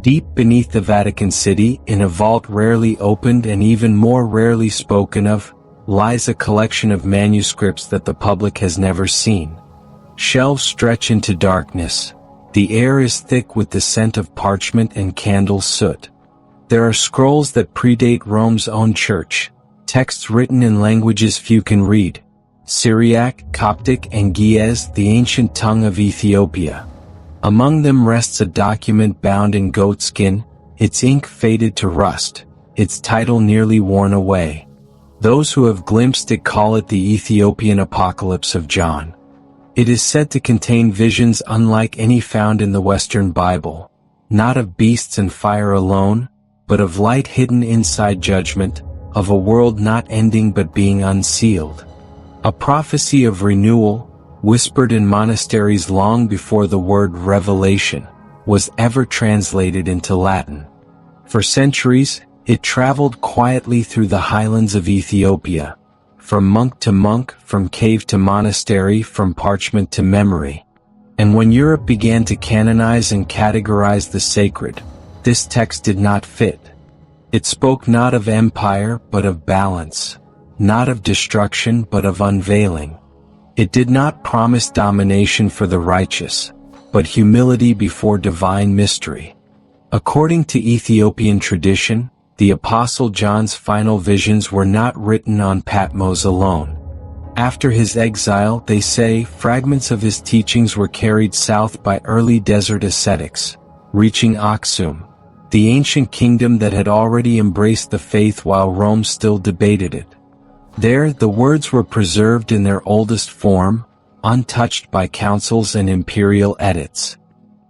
Deep beneath the Vatican City, in a vault rarely opened and even more rarely spoken of, lies a collection of manuscripts that the public has never seen. Shelves stretch into darkness. The air is thick with the scent of parchment and candle soot. There are scrolls that predate Rome's own church, texts written in languages few can read: Syriac, Coptic, and Ge'ez, the ancient tongue of Ethiopia. Among them rests a document bound in goatskin, its ink faded to rust, its title nearly worn away. Those who have glimpsed it call it the Ethiopian Apocalypse of John. It is said to contain visions unlike any found in the Western Bible, not of beasts and fire alone, but of light hidden inside judgment, of a world not ending but being unsealed. A prophecy of renewal, whispered in monasteries long before the word revelation was ever translated into Latin. For centuries, it traveled quietly through the highlands of Ethiopia, from monk to monk, from cave to monastery, from parchment to memory. And when Europe began to canonize and categorize the sacred, this text did not fit. It spoke not of empire but of balance, not of destruction but of unveiling. It did not promise domination for the righteous, but humility before divine mystery. According to Ethiopian tradition, the Apostle John's final visions were not written on Patmos alone. After his exile, they say, fragments of his teachings were carried south by early desert ascetics, reaching Aksum, the ancient kingdom that had already embraced the faith while Rome still debated it. There, the words were preserved in their oldest form, untouched by councils and imperial edits.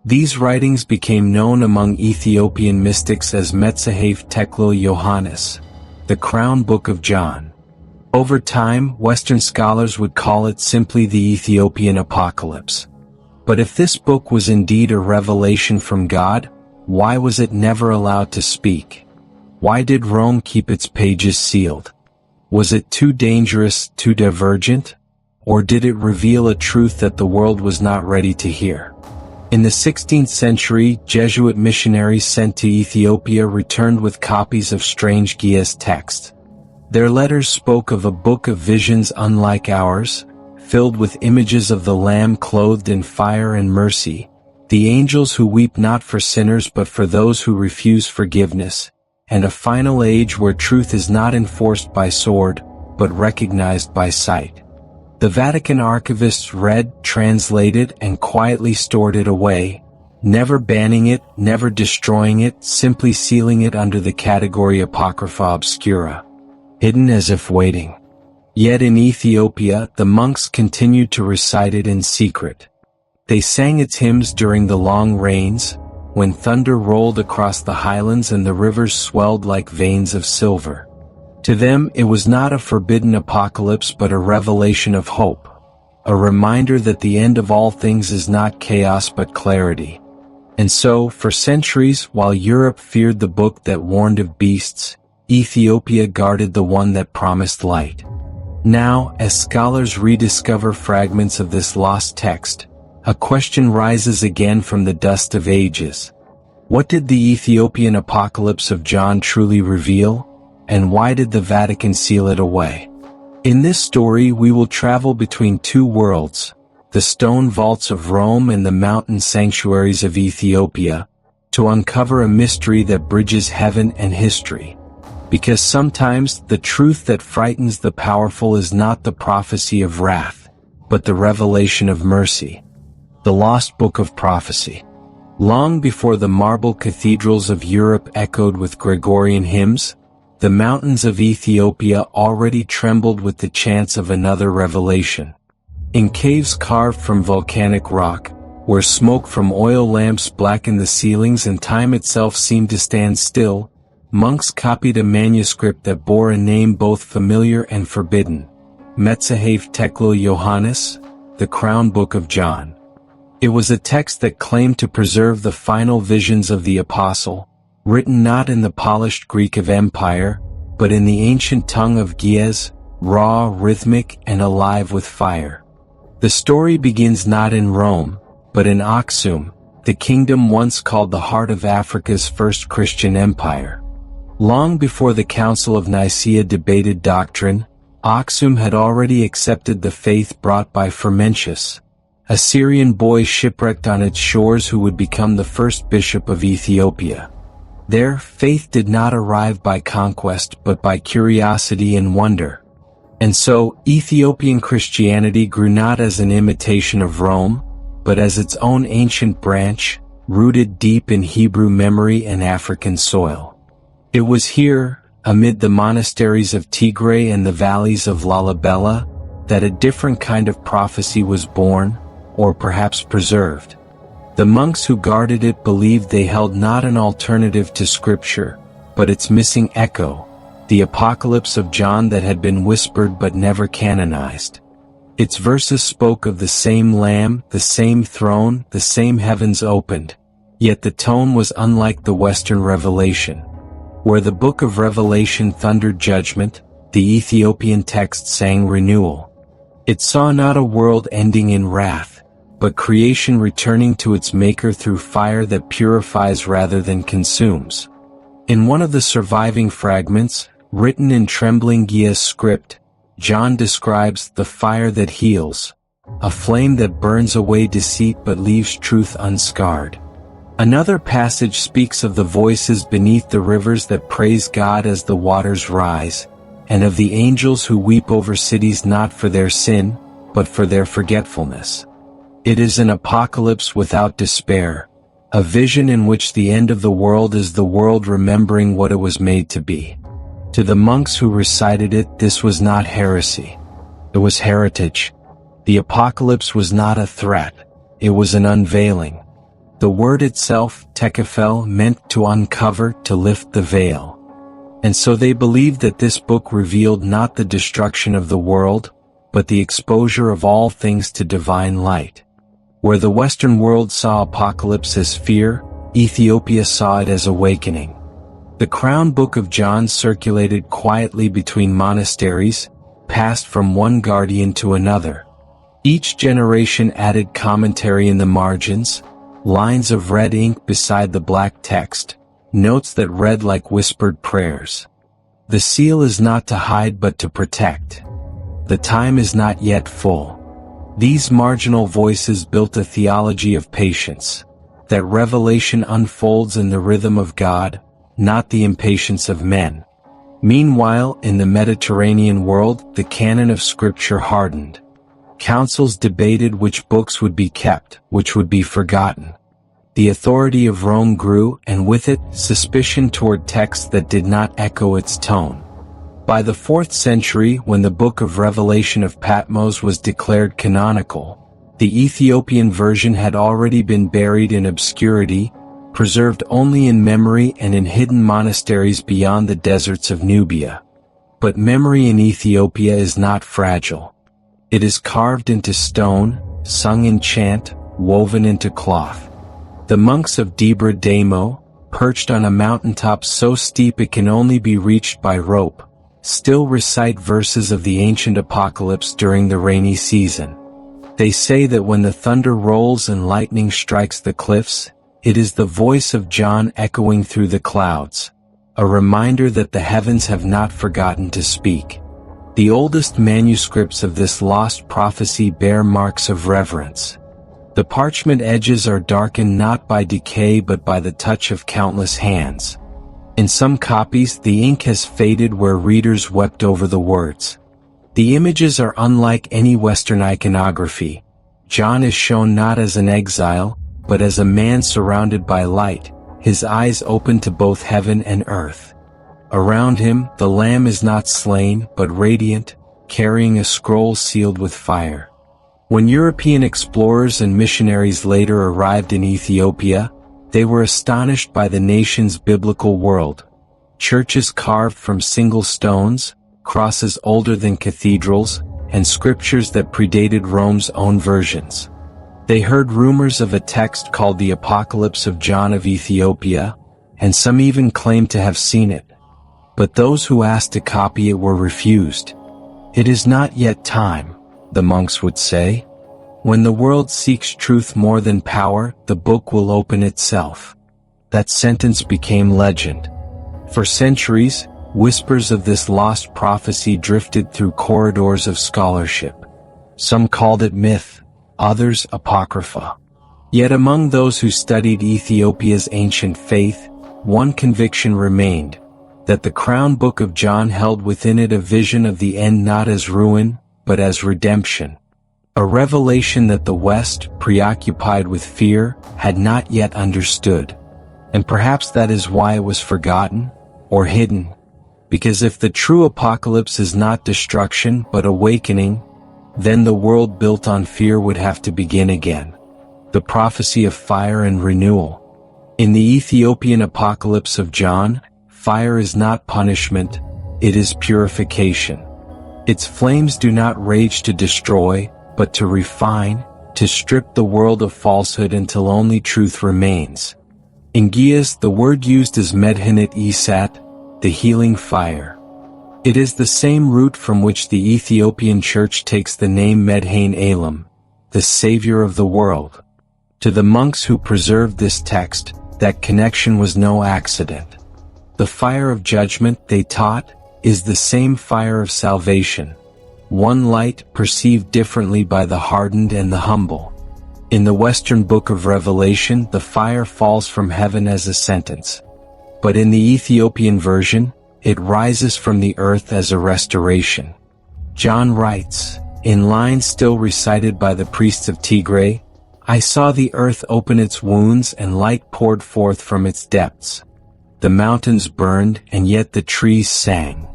These writings became known among Ethiopian mystics as Metzahef Teklo Yohannes, the Crown Book of John. Over time, Western scholars would call it simply the Ethiopian Apocalypse. But if this book was indeed a revelation from God, why was it never allowed to speak? Why did Rome keep its pages sealed? Was it too dangerous, too divergent? Or did it reveal a truth that the world was not ready to hear? In the 16th century, Jesuit missionaries sent to Ethiopia returned with copies of strange Ge'ez text. Their letters spoke of a book of visions unlike ours, filled with images of the Lamb clothed in fire and mercy, the angels who weep not for sinners but for those who refuse forgiveness, and a final age where truth is not enforced by sword, but recognized by sight. The Vatican archivists read, translated, and quietly stored it away, never banning it, never destroying it, simply sealing it under the category Apocrypha Obscura, hidden as if waiting. Yet in Ethiopia, the monks continued to recite it in secret. They sang its hymns during the long rains, when thunder rolled across the highlands and the rivers swelled like veins of silver. To them, it was not a forbidden apocalypse but a revelation of hope, a reminder that the end of all things is not chaos but clarity. And so, for centuries, while Europe feared the book that warned of beasts, Ethiopia guarded the one that promised light. Now, as scholars rediscover fragments of this lost text, a question rises again from the dust of ages. What did the Ethiopian Apocalypse of John truly reveal? And why did the Vatican seal it away? In this story we will travel between two worlds, the stone vaults of Rome and the mountain sanctuaries of Ethiopia, to uncover a mystery that bridges heaven and history. Because sometimes the truth that frightens the powerful is not the prophecy of wrath, but the revelation of mercy. The Lost Book of Prophecy. Long before the marble cathedrals of Europe echoed with Gregorian hymns, the mountains of Ethiopia already trembled with the chance of another revelation. In caves carved from volcanic rock, where smoke from oil lamps blackened the ceilings and time itself seemed to stand still, monks copied a manuscript that bore a name both familiar and forbidden, Metzahef Teklo Yohannes, the Crown Book of John. It was a text that claimed to preserve the final visions of the apostle, written not in the polished Greek of empire, but in the ancient tongue of Ge'ez, raw, rhythmic, and alive with fire. The story begins not in Rome, but in Aksum, the kingdom once called the heart of Africa's first Christian empire. Long before the Council of Nicaea debated doctrine, Aksum had already accepted the faith brought by Frumentius, a Syrian boy shipwrecked on its shores who would become the first bishop of Ethiopia. There, faith did not arrive by conquest but by curiosity and wonder. And so, Ethiopian Christianity grew not as an imitation of Rome, but as its own ancient branch, rooted deep in Hebrew memory and African soil. It was here, amid the monasteries of Tigray and the valleys of Lalibela, that a different kind of prophecy was born, or perhaps preserved. The monks who guarded it believed they held not an alternative to Scripture, but its missing echo, the Apocalypse of John that had been whispered but never canonized. Its verses spoke of the same Lamb, the same throne, the same heavens opened, yet the tone was unlike the Western revelation. Where the book of Revelation thundered judgment, the Ethiopian text sang renewal. It saw not a world ending in wrath, but creation returning to its maker through fire that purifies rather than consumes. In one of the surviving fragments, written in trembling Gia script, John describes the fire that heals, a flame that burns away deceit but leaves truth unscarred. Another passage speaks of the voices beneath the rivers that praise God as the waters rise, and of the angels who weep over cities not for their sin, but for their forgetfulness. It is an apocalypse without despair, a vision in which the end of the world is the world remembering what it was made to be. To the monks who recited it, this was not heresy. It was heritage. The apocalypse was not a threat. It was an unveiling. The word itself, tekefel, meant to uncover, to lift the veil. And so they believed that this book revealed not the destruction of the world, but the exposure of all things to divine light. Where the Western world saw apocalypse as fear, Ethiopia saw it as awakening. The crown book of John circulated quietly between monasteries, passed from one guardian to another. Each generation added commentary in the margins, lines of red ink beside the black text, notes that read like whispered prayers. The seal is not to hide but to protect. The time is not yet full. These marginal voices built a theology of patience, that revelation unfolds in the rhythm of God, not the impatience of men. Meanwhile, in the Mediterranean world, the canon of Scripture hardened. Councils debated which books would be kept, which would be forgotten. The authority of Rome grew, and with it, suspicion toward texts that did not echo its tone. By the 4th century, when the Book of Revelation of Patmos was declared canonical, the Ethiopian version had already been buried in obscurity, preserved only in memory and in hidden monasteries beyond the deserts of Nubia. But memory in Ethiopia is not fragile. It is carved into stone, sung in chant, woven into cloth. The monks of Debra Damo, perched on a mountaintop so steep it can only be reached by rope, still recite verses of the ancient apocalypse during the rainy season. They say that when the thunder rolls and lightning strikes the cliffs, it is the voice of John echoing through the clouds, a reminder that the heavens have not forgotten to speak. The oldest manuscripts of this lost prophecy bear marks of reverence. The parchment edges are darkened not by decay but by the touch of countless hands. In some copies, the ink has faded where readers wept over the words. The images are unlike any Western iconography. John is shown not as an exile, but as a man surrounded by light, his eyes open to both heaven and earth. Around him, the Lamb is not slain, but radiant, carrying a scroll sealed with fire. When European explorers and missionaries later arrived in Ethiopia, they were astonished by the nation's biblical world. Churches carved from single stones, crosses older than cathedrals, and scriptures that predated Rome's own versions. They heard rumors of a text called the Apocalypse of John of Ethiopia, and some even claimed to have seen it. But those who asked to copy it were refused. It is not yet time, the monks would say. When the world seeks truth more than power, the book will open itself. That sentence became legend. For centuries, whispers of this lost prophecy drifted through corridors of scholarship. Some called it myth, others apocrypha. Yet among those who studied Ethiopia's ancient faith, one conviction remained, that the crown book of John held within it a vision of the end not as ruin, but as redemption. A revelation that the West, preoccupied with fear, had not yet understood. And perhaps that is why it was forgotten, or hidden. Because if the true apocalypse is not destruction but awakening, then the world built on fear would have to begin again. The prophecy of fire and renewal. In the Ethiopian Apocalypse of John, fire is not punishment, it is purification. Its flames do not rage to destroy, but to refine, to strip the world of falsehood until only truth remains. In Ge'ez, the word used is Medhenit Esat, the healing fire. It is the same root from which the Ethiopian Church takes the name Medhain Elam, the Savior of the world. To the monks who preserved this text, that connection was no accident. The fire of judgment, they taught, is the same fire of salvation. One light perceived differently by the hardened and the humble. In the Western Book of Revelation, the fire falls from heaven as a sentence. But in the Ethiopian version, it rises from the earth as a restoration. John writes, in lines still recited by the priests of Tigray, I saw the earth open its wounds and light poured forth from its depths. The mountains burned and yet the trees sang.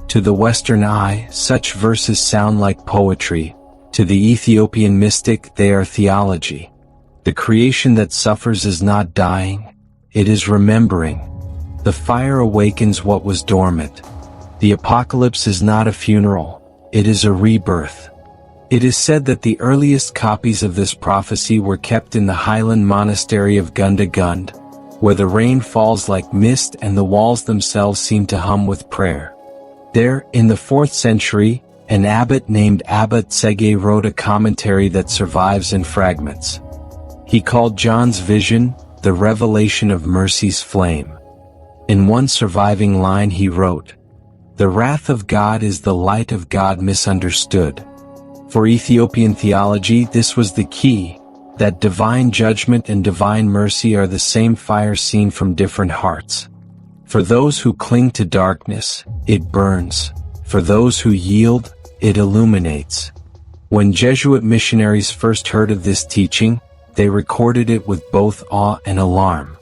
To the Western eye, such verses sound like poetry. To the Ethiopian mystic, they are theology. The creation that suffers is not dying, it is remembering. The fire awakens what was dormant. The apocalypse is not a funeral, it is a rebirth. It is said that the earliest copies of this prophecy were kept in the highland monastery of Gunda Gund, where the rain falls like mist and the walls themselves seem to hum with prayer. There, in the 4th century, an abbot named Abba Tsege wrote a commentary that survives in fragments. He called John's vision, the revelation of mercy's flame. In one surviving line he wrote, the wrath of God is the light of God misunderstood. For Ethiopian theology, this was the key, that divine judgment and divine mercy are the same fire seen from different hearts. For those who cling to darkness, it burns. For those who yield, it illuminates. When Jesuit missionaries first heard of this teaching, they recorded it with both awe and alarm.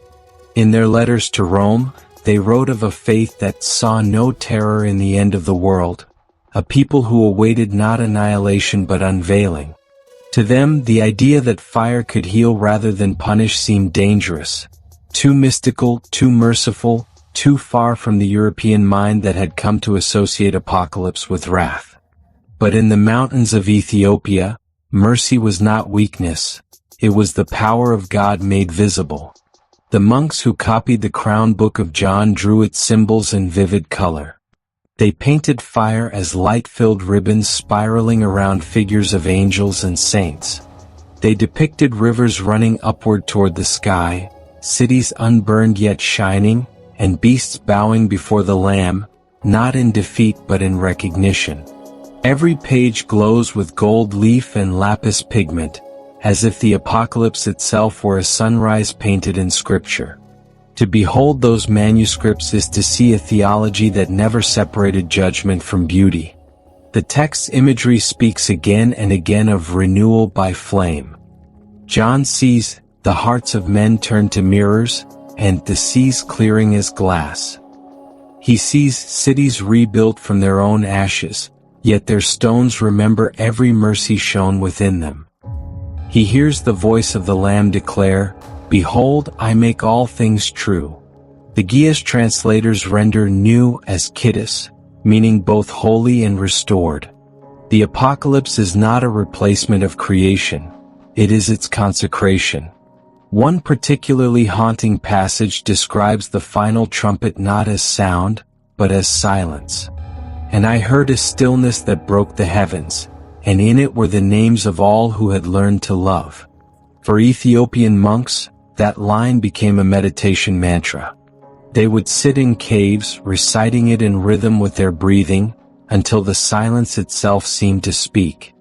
In their letters to Rome, they wrote of a faith that saw no terror in the end of the world, a people who awaited not annihilation but unveiling. To them, the idea that fire could heal rather than punish seemed dangerous, too mystical, too merciful, too far from the European mind that had come to associate apocalypse with wrath. But in the mountains of Ethiopia, mercy was not weakness, it was the power of God made visible. The monks who copied the crown book of John drew its symbols in vivid color. They painted fire as light-filled ribbons spiraling around figures of angels and saints. They depicted rivers running upward toward the sky, cities unburned yet shining, and beasts bowing before the Lamb, not in defeat but in recognition. Every page glows with gold leaf and lapis pigment, as if the apocalypse itself were a sunrise painted in scripture. To behold those manuscripts is to see a theology that never separated judgment from beauty. The text's imagery speaks again and again of renewal by flame. John sees the hearts of men turned to mirrors, and the seas clearing as glass. He sees cities rebuilt from their own ashes, yet their stones remember every mercy shown within them. He hears the voice of the Lamb declare, Behold, I make all things true. The Ge'ez translators render new as Kittis, meaning both holy and restored. The apocalypse is not a replacement of creation, it is its consecration. One particularly haunting passage describes the final trumpet not as sound, but as silence. And I heard a stillness that broke the heavens, and in it were the names of all who had learned to love. For Ethiopian monks, that line became a meditation mantra. They would sit in caves, reciting it in rhythm with their breathing, until the silence itself seemed to speak.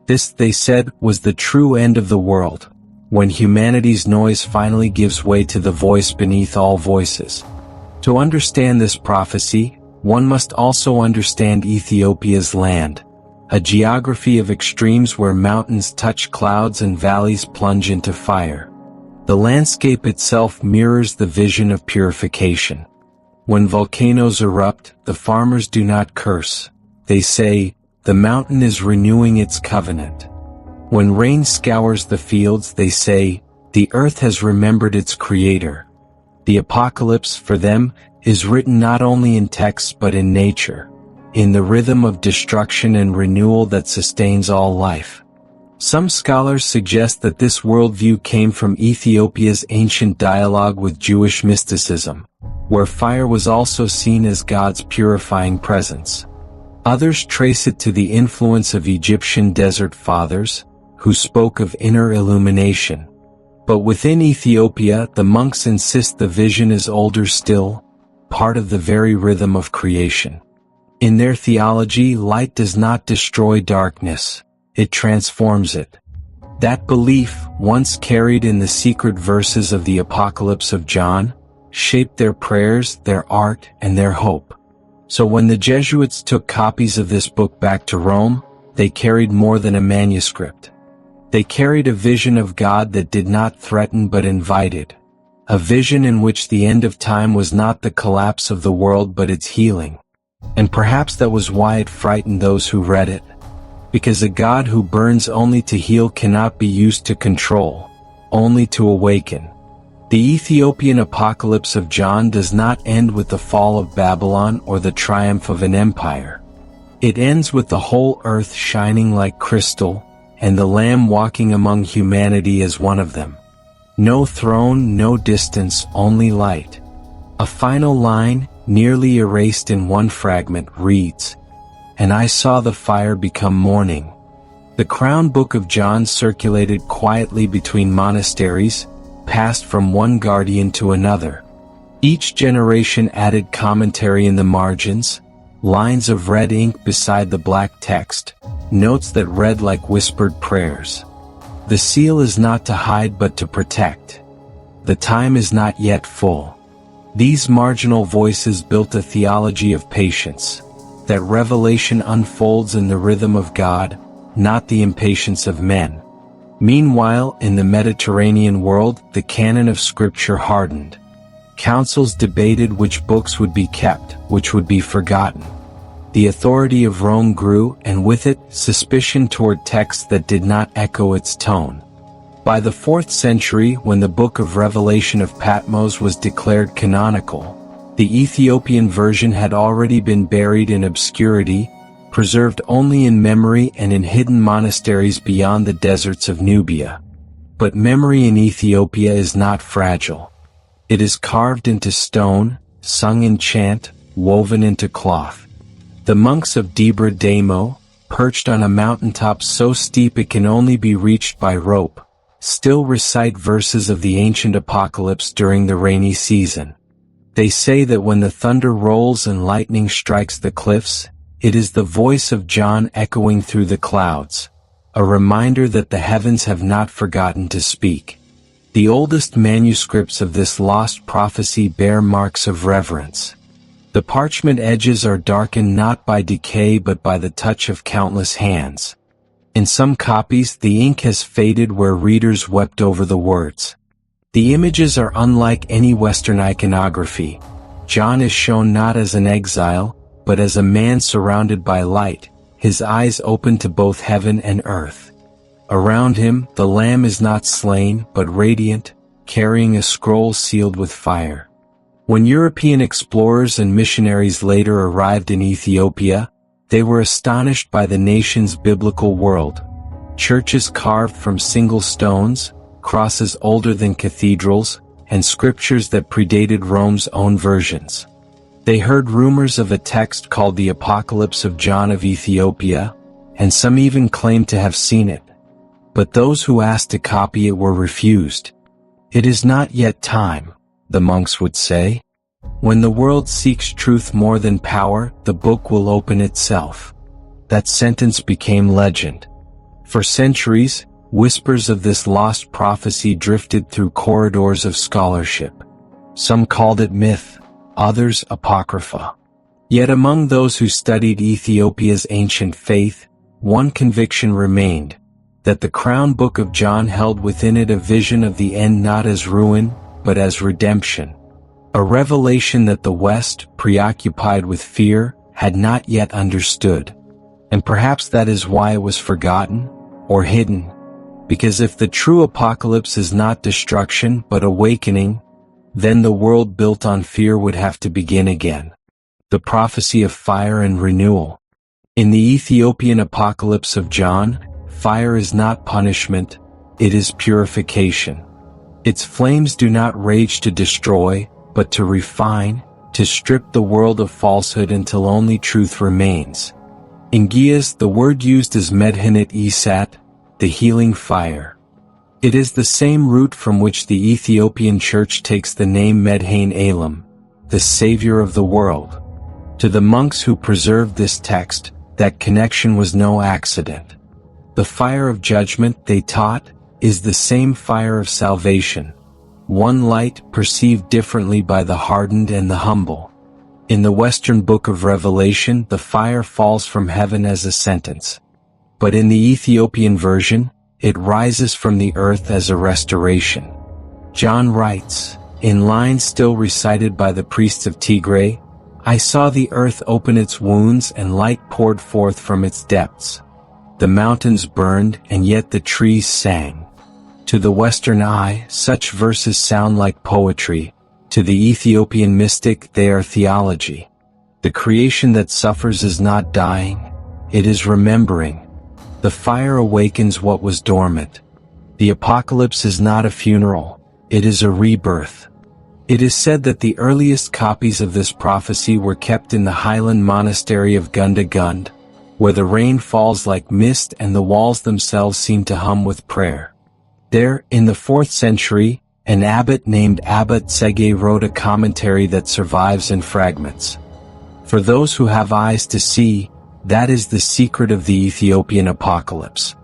This, they said, was the true end of the world, when humanity's noise finally gives way to the voice beneath all voices. To understand this prophecy, one must also understand Ethiopia's land, a geography of extremes where mountains touch clouds and valleys plunge into fire. The landscape itself mirrors the vision of purification. When volcanoes erupt, the farmers do not curse. They say, "The mountain is renewing its covenant." When rain scours the fields, they say, "The earth has remembered its creator." The apocalypse, for them, is written not only in text but in nature, in the rhythm of destruction and renewal that sustains all life. Some scholars suggest that this worldview came from Ethiopia's ancient dialogue with Jewish mysticism, where fire was also seen as God's purifying presence. Others trace it to the influence of Egyptian desert fathers, who spoke of inner illumination. But within Ethiopia, the monks insist the vision is older still, part of the very rhythm of creation. In their theology, light does not destroy darkness, it transforms it. That belief, once carried in the secret verses of the Apocalypse of John, shaped their prayers, their art, and their hope. So when the Jesuits took copies of this book back to Rome, they carried more than a manuscript. They carried a vision of God that did not threaten but invited. A vision in which the end of time was not the collapse of the world but its healing. And perhaps that was why it frightened those who read it. Because a God who burns only to heal cannot be used to control, only to awaken. The Ethiopian Apocalypse of John does not end with the fall of Babylon or the triumph of an empire. It ends with the whole earth shining like crystal, and the Lamb walking among humanity as one of them. No throne, no distance, only light. A final line, nearly erased in one fragment, reads, "And I saw the fire become morning." The crown book of John circulated quietly between monasteries, passed from one guardian to another. Each generation added commentary in the margins, lines of red ink beside the black text, notes that read like whispered prayers. The seal is not to hide but to protect. The time is not yet full. These marginal voices built a theology of patience, that revelation unfolds in the rhythm of God, not the impatience of men. Meanwhile, in the Mediterranean world, the canon of Scripture hardened. Councils debated which books would be kept, which would be forgotten. The authority of Rome grew, and with it, suspicion toward texts that did not echo its tone. By the 4th century, when the Book of Revelation of Patmos was declared canonical, the Ethiopian version had already been buried in obscurity, preserved only in memory and in hidden monasteries beyond the deserts of Nubia. But memory in Ethiopia is not fragile. It is carved into stone, sung in chant, woven into cloth. The monks of Debra Damo, perched on a mountaintop so steep it can only be reached by rope, still recite verses of the ancient apocalypse during the rainy season. They say that when the thunder rolls and lightning strikes the cliffs, it is the voice of John echoing through the clouds, a reminder that the heavens have not forgotten to speak. The oldest manuscripts of this lost prophecy bear marks of reverence. The parchment edges are darkened not by decay but by the touch of countless hands. In some copies, the ink has faded where readers wept over the words. The images are unlike any Western iconography. John is shown not as an exile, but as a man surrounded by light, his eyes open to both heaven and earth. Around him, the Lamb is not slain, but radiant, carrying a scroll sealed with fire. When European explorers and missionaries later arrived in Ethiopia, they were astonished by the nation's biblical world. Churches carved from single stones, crosses older than cathedrals, and scriptures that predated Rome's own versions. They heard rumors of a text called the Apocalypse of John of Ethiopia, and some even claimed to have seen it. But those who asked to copy it were refused. "It is not yet time," the monks would say. "When the world seeks truth more than power, the book will open itself." That sentence became legend. For centuries, whispers of this lost prophecy drifted through corridors of scholarship. Some called it myth, others apocrypha. Yet among those who studied Ethiopia's ancient faith, one conviction remained, that the crown book of John held within it a vision of the end not as ruin, but as redemption. A revelation that the West, preoccupied with fear, had not yet understood. And perhaps that is why it was forgotten, or hidden. Because if the true apocalypse is not destruction but awakening, then the world built on fear would have to begin again. The prophecy of fire and renewal. In the Ethiopian Apocalypse of John, fire is not punishment, it is purification. Its flames do not rage to destroy, but to refine, to strip the world of falsehood until only truth remains. In Gias, the word used is medhenit isat, the healing fire. It is the same root from which the Ethiopian Church takes the name Medhain Elam, the Savior of the world. To the monks who preserved this text, that connection was no accident. The fire of judgment, they taught, is the same fire of salvation, one light perceived differently by the hardened and the humble. In the Western Book of Revelation, the fire falls from heaven as a sentence. But in the Ethiopian version, it rises from the earth as a restoration. John writes, in lines still recited by the priests of Tigray, "I saw the earth open its wounds and light poured forth from its depths. The mountains burned and yet the trees sang." To the Western eye, such verses sound like poetry. To the Ethiopian mystic, they are theology. The creation that suffers is not dying, it is remembering. The fire awakens what was dormant. The apocalypse is not a funeral, it is a rebirth. It is said that the earliest copies of this prophecy were kept in the highland monastery of Gunda Gund, where the rain falls like mist and the walls themselves seem to hum with prayer. There, in the 4th century, an abbot named Abba Tsege wrote a commentary that survives in fragments. For those who have eyes to see, that is the secret of the Ethiopian apocalypse.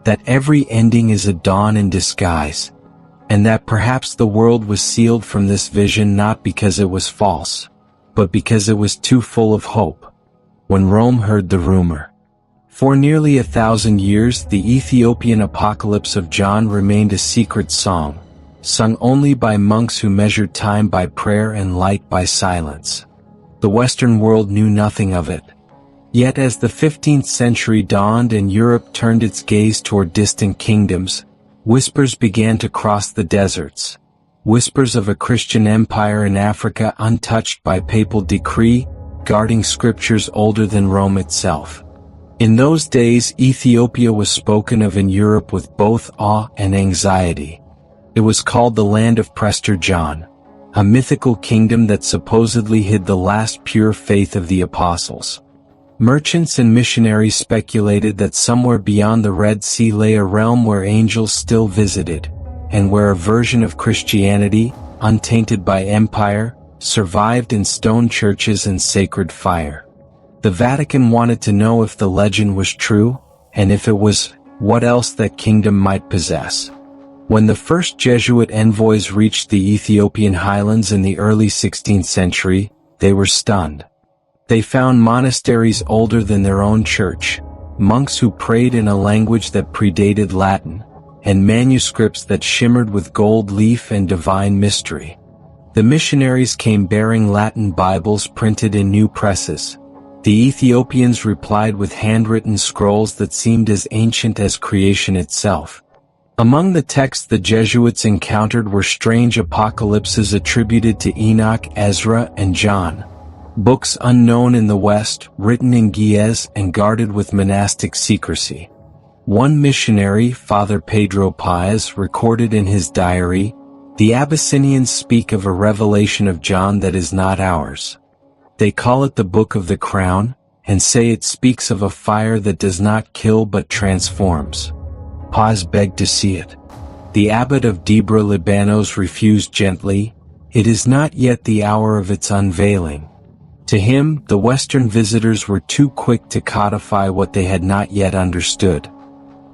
That every ending is a dawn in disguise, and that perhaps the world was sealed from this vision not because it was false, but because it was too full of hope. When Rome heard the rumor. For nearly 1,000 years, the Ethiopian Apocalypse of John remained a secret song, sung only by monks who measured time by prayer and light by silence. The Western world knew nothing of it. Yet as the 15th century dawned and Europe turned its gaze toward distant kingdoms, whispers began to cross the deserts. Whispers of a Christian empire in Africa untouched by papal decree, guarding scriptures older than Rome itself. In those days, Ethiopia was spoken of in Europe with both awe and anxiety. It was called the land of Prester John, a mythical kingdom that supposedly hid the last pure faith of the apostles. Merchants and missionaries speculated that somewhere beyond the Red Sea lay a realm where angels still visited, and where a version of Christianity, untainted by empire, survived in stone churches and sacred fire. The Vatican wanted to know if the legend was true, and if it was, what else that kingdom might possess. When the first Jesuit envoys reached the Ethiopian highlands in the early 16th century, they were stunned. They found monasteries older than their own church, monks who prayed in a language that predated Latin, and manuscripts that shimmered with gold leaf and divine mystery. The missionaries came bearing Latin Bibles printed in new presses. The Ethiopians replied with handwritten scrolls that seemed as ancient as creation itself. Among the texts the Jesuits encountered were strange apocalypses attributed to Enoch, Ezra, and John. Books unknown in the West, written in Ge'ez and guarded with monastic secrecy. One missionary, Father Pedro Paez, recorded in his diary, "The Abyssinians speak of a revelation of John that is not ours. They call it the Book of the Crown, and say it speaks of a fire that does not kill but transforms. Paz begged to see it. The abbot of Debra Libanos refused gently. It is not yet the hour of its unveiling. To him, the Western visitors were too quick to codify what they had not yet understood.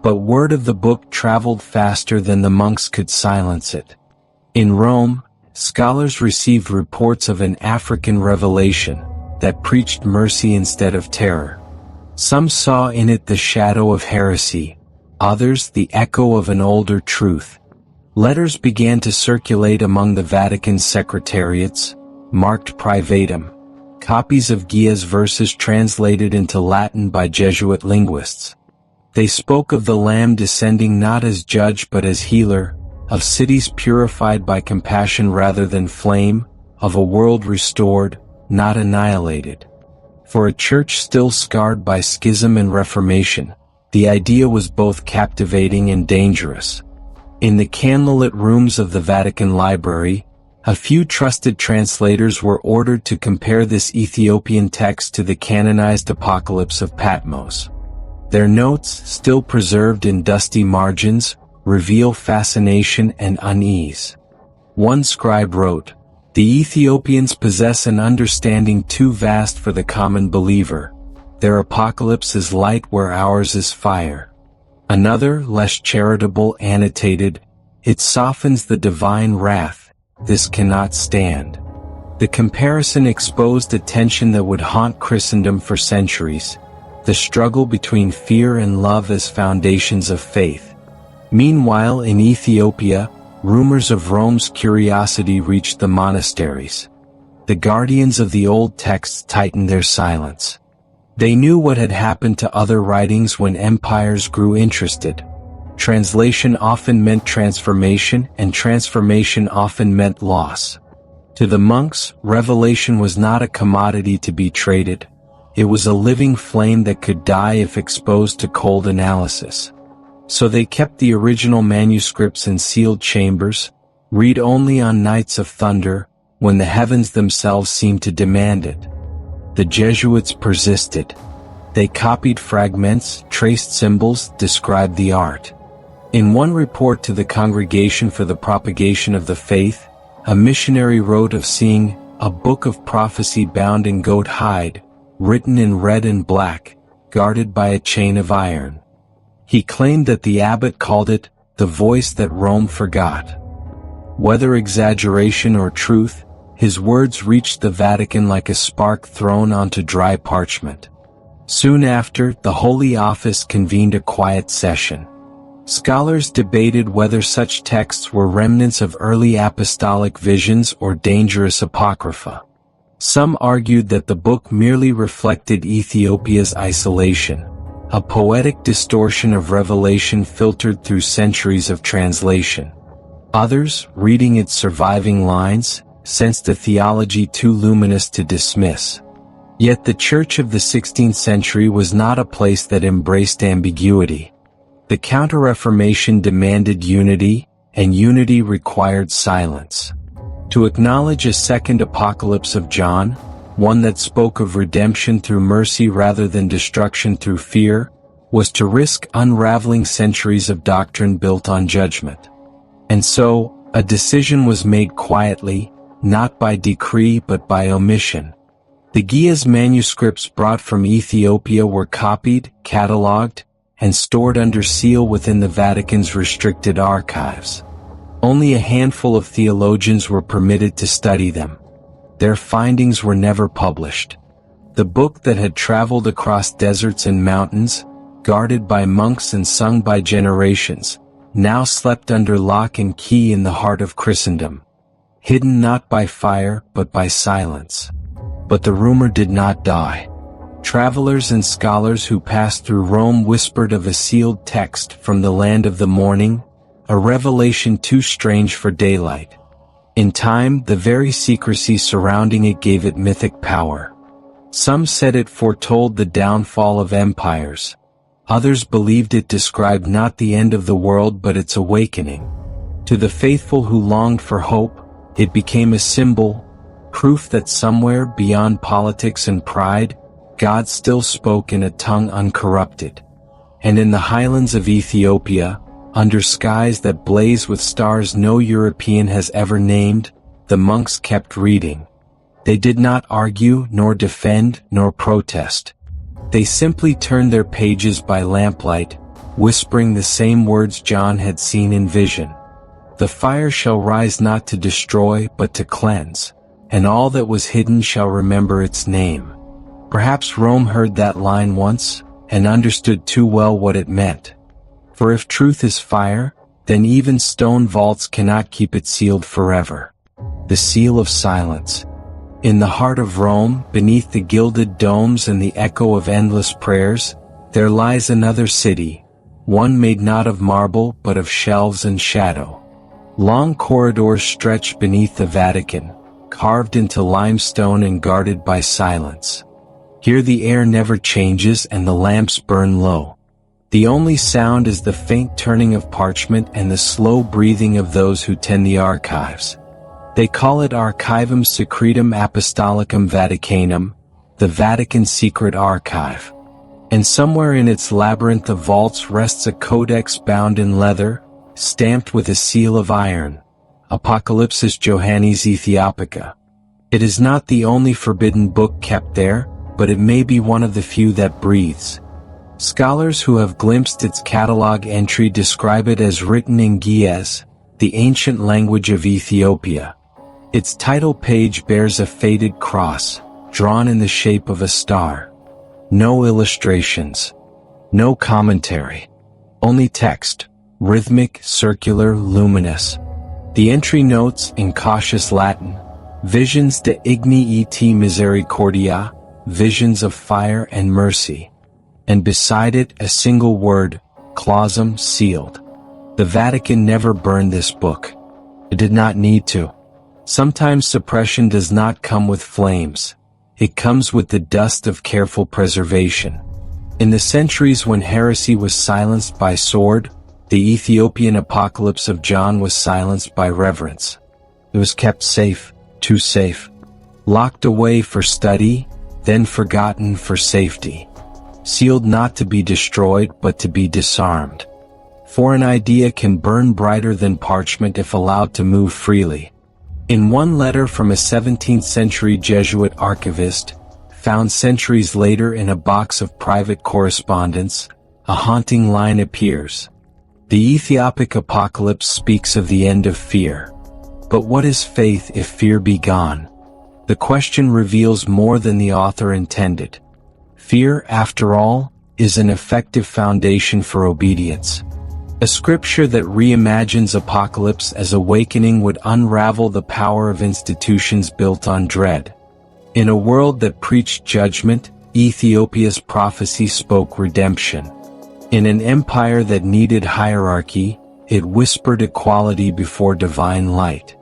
But word of the book traveled faster than the monks could silence it. In Rome, scholars received reports of an African revelation that preached mercy instead of terror. Some saw in it the shadow of heresy, others the echo of an older truth. Letters began to circulate among the Vatican's secretariats, marked privatum, copies of Gia's verses translated into Latin by Jesuit linguists. They spoke of the Lamb descending not as judge but as healer, of cities purified by compassion rather than flame, of a world restored, not annihilated. For a church still scarred by schism and reformation, the idea was both captivating and dangerous. In the candlelit rooms of the Vatican Library, a few trusted translators were ordered to compare this Ethiopian text to the canonized Apocalypse of Patmos. Their notes, still preserved in dusty margins, reveal fascination and unease. One scribe wrote, "The Ethiopians possess an understanding too vast for the common believer. Their apocalypse is light where ours is fire." Another, less charitable, annotated, "It softens the divine wrath. This cannot stand." The comparison exposed a tension that would haunt Christendom for centuries, the struggle between fear and love as foundations of faith. Meanwhile, in Ethiopia, rumors of Rome's curiosity reached the monasteries. The guardians of the old texts tightened their silence. They knew what had happened to other writings when empires grew interested. Translation often meant transformation, and transformation often meant loss. To the monks, revelation was not a commodity to be traded. It was a living flame that could die if exposed to cold analysis. So they kept the original manuscripts in sealed chambers, read only on nights of thunder, when the heavens themselves seemed to demand it. The Jesuits persisted. They copied fragments, traced symbols, described the art. In one report to the Congregation for the Propagation of the Faith, a missionary wrote of seeing a book of prophecy bound in goat hide, written in red and black, guarded by a chain of iron. He claimed that the abbot called it the voice that Rome forgot. Whether exaggeration or truth, his words reached the Vatican like a spark thrown onto dry parchment. Soon after, the Holy Office convened a quiet session. Scholars debated whether such texts were remnants of early apostolic visions or dangerous apocrypha. Some argued that the book merely reflected Ethiopia's isolation, a poetic distortion of revelation filtered through centuries of translation. Others, reading its surviving lines, sensed a theology too luminous to dismiss. Yet the Church of the 16th century was not a place that embraced ambiguity. The Counter-Reformation demanded unity, and unity required silence. To acknowledge a second Apocalypse of John, one that spoke of redemption through mercy rather than destruction through fear, was to risk unraveling centuries of doctrine built on judgment. And so, a decision was made quietly, not by decree but by omission. The Gia's manuscripts brought from Ethiopia were copied, catalogued, and stored under seal within the Vatican's restricted archives. Only a handful of theologians were permitted to study them. Their findings were never published. The book that had traveled across deserts and mountains, guarded by monks and sung by generations, now slept under lock and key in the heart of Christendom, hidden not by fire but by silence. But the rumor did not die. Travelers and scholars who passed through Rome whispered of a sealed text from the land of the morning, a revelation too strange for daylight. In time, the very secrecy surrounding it gave it mythic power. Some said it foretold the downfall of empires. Others believed it described not the end of the world but its awakening. To the faithful who longed for hope, it became a symbol, proof that somewhere beyond politics and pride, God still spoke in a tongue uncorrupted. And in the highlands of Ethiopia, under skies that blaze with stars no European has ever named, the monks kept reading. They did not argue, nor defend, nor protest. They simply turned their pages by lamplight, whispering the same words John had seen in vision. The fire shall rise not to destroy but to cleanse, and all that was hidden shall remember its name. Perhaps Rome heard that line once, and understood too well what it meant. For if truth is fire, then even stone vaults cannot keep it sealed forever. The seal of silence. In the heart of Rome, beneath the gilded domes and the echo of endless prayers, there lies another city, one made not of marble but of shelves and shadow. Long corridors stretch beneath the Vatican, carved into limestone and guarded by silence. Here the air never changes and the lamps burn low. The only sound is the faint turning of parchment and the slow breathing of those who tend the archives. They call it Archivum Secretum Apostolicum Vaticanum, the Vatican Secret Archive. And somewhere in its labyrinth of vaults rests a codex bound in leather, stamped with a seal of iron, Apocalypsis Johannis Ethiopica. It is not the only forbidden book kept there, but it may be one of the few that breathes. Scholars who have glimpsed its catalog entry describe it as written in Ge'ez, the ancient language of Ethiopia. Its title page bears a faded cross, drawn in the shape of a star. No illustrations. No commentary. Only text, rhythmic, circular, luminous. The entry notes, in cautious Latin, Visions de igni et misericordia, visions of fire and mercy. And beside it a single word, clausum, sealed. The Vatican never burned this book. It did not need to. Sometimes suppression does not come with flames. It comes with the dust of careful preservation. In the centuries when heresy was silenced by sword, the Ethiopian Apocalypse of John was silenced by reverence. It was kept safe, too safe. Locked away for study, then forgotten for safety. Sealed not to be destroyed but to be disarmed. For an idea can burn brighter than parchment if allowed to move freely. In one letter from a 17th century Jesuit archivist, found centuries later in a box of private correspondence, a haunting line appears. The Ethiopic Apocalypse speaks of the end of fear. But what is faith if fear be gone? The question reveals more than the author intended. Fear, after all, is an effective foundation for obedience. A scripture that reimagines apocalypse as awakening would unravel the power of institutions built on dread. In a world that preached judgment, Ethiopia's prophecy spoke redemption. In an empire that needed hierarchy, it whispered equality before divine light.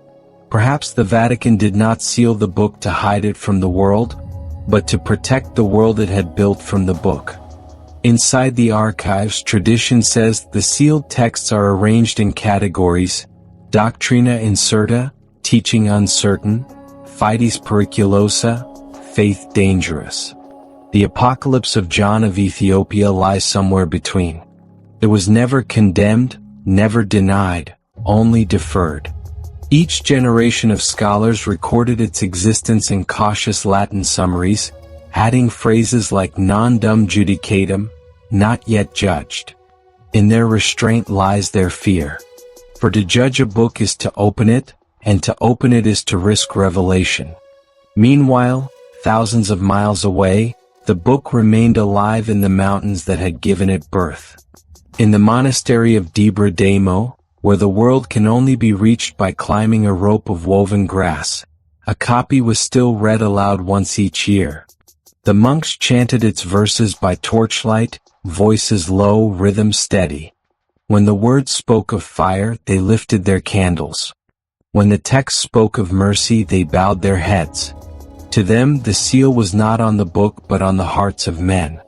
Perhaps the Vatican did not seal the book to hide it from the world, but to protect the world it had built from the book. Inside the archives, tradition says the sealed texts are arranged in categories: Doctrina incerta, teaching uncertain; Fides periculosa, faith dangerous. The Apocalypse of John of Ethiopia lies somewhere between. It was never condemned, never denied, only deferred. Each generation of scholars recorded its existence in cautious Latin summaries, adding phrases like non dum judicatum, not yet judged. In their restraint lies their fear. For to judge a book is to open it, and to open it is to risk revelation. Meanwhile, thousands of miles away, the book remained alive in the mountains that had given it birth. In the monastery of Debra Damo, where the world can only be reached by climbing a rope of woven grass, a copy was still read aloud once each year. The monks chanted its verses by torchlight, voices low, rhythm steady. When the words spoke of fire, they lifted their candles. When the text spoke of mercy, they bowed their heads. To them, the seal was not on the book but on the hearts of men.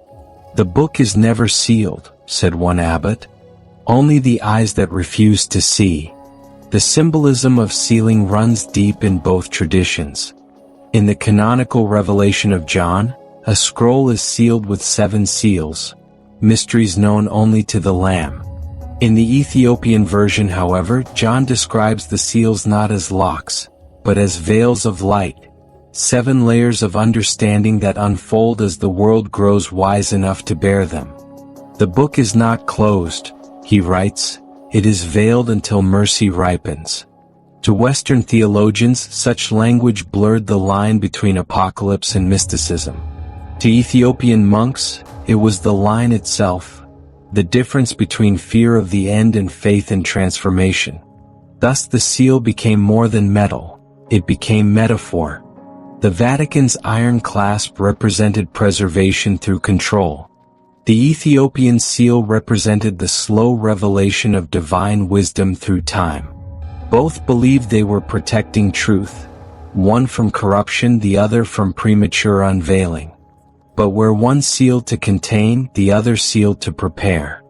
"The book is never sealed," said one abbot. "Only the eyes that refuse to see." The symbolism of sealing runs deep in both traditions. In the canonical revelation of John, A scroll is sealed with 7 seals, mysteries known only to the Lamb. In the Ethiopian version, however, John describes the seals not as locks, but as veils of light, 7 layers of understanding that unfold as the world grows wise enough to bear them. The book is not closed, he writes, it is veiled until mercy ripens. To Western theologians, such language blurred the line between apocalypse and mysticism. To Ethiopian monks, it was the line itself, the difference between fear of the end and faith in transformation. Thus the seal became more than metal, it became metaphor. The Vatican's iron clasp represented preservation through control. The Ethiopian seal represented the slow revelation of divine wisdom through time. Both believed they were protecting truth, one from corruption, the other from premature unveiling. But where one sealed to contain, the other sealed to prepare.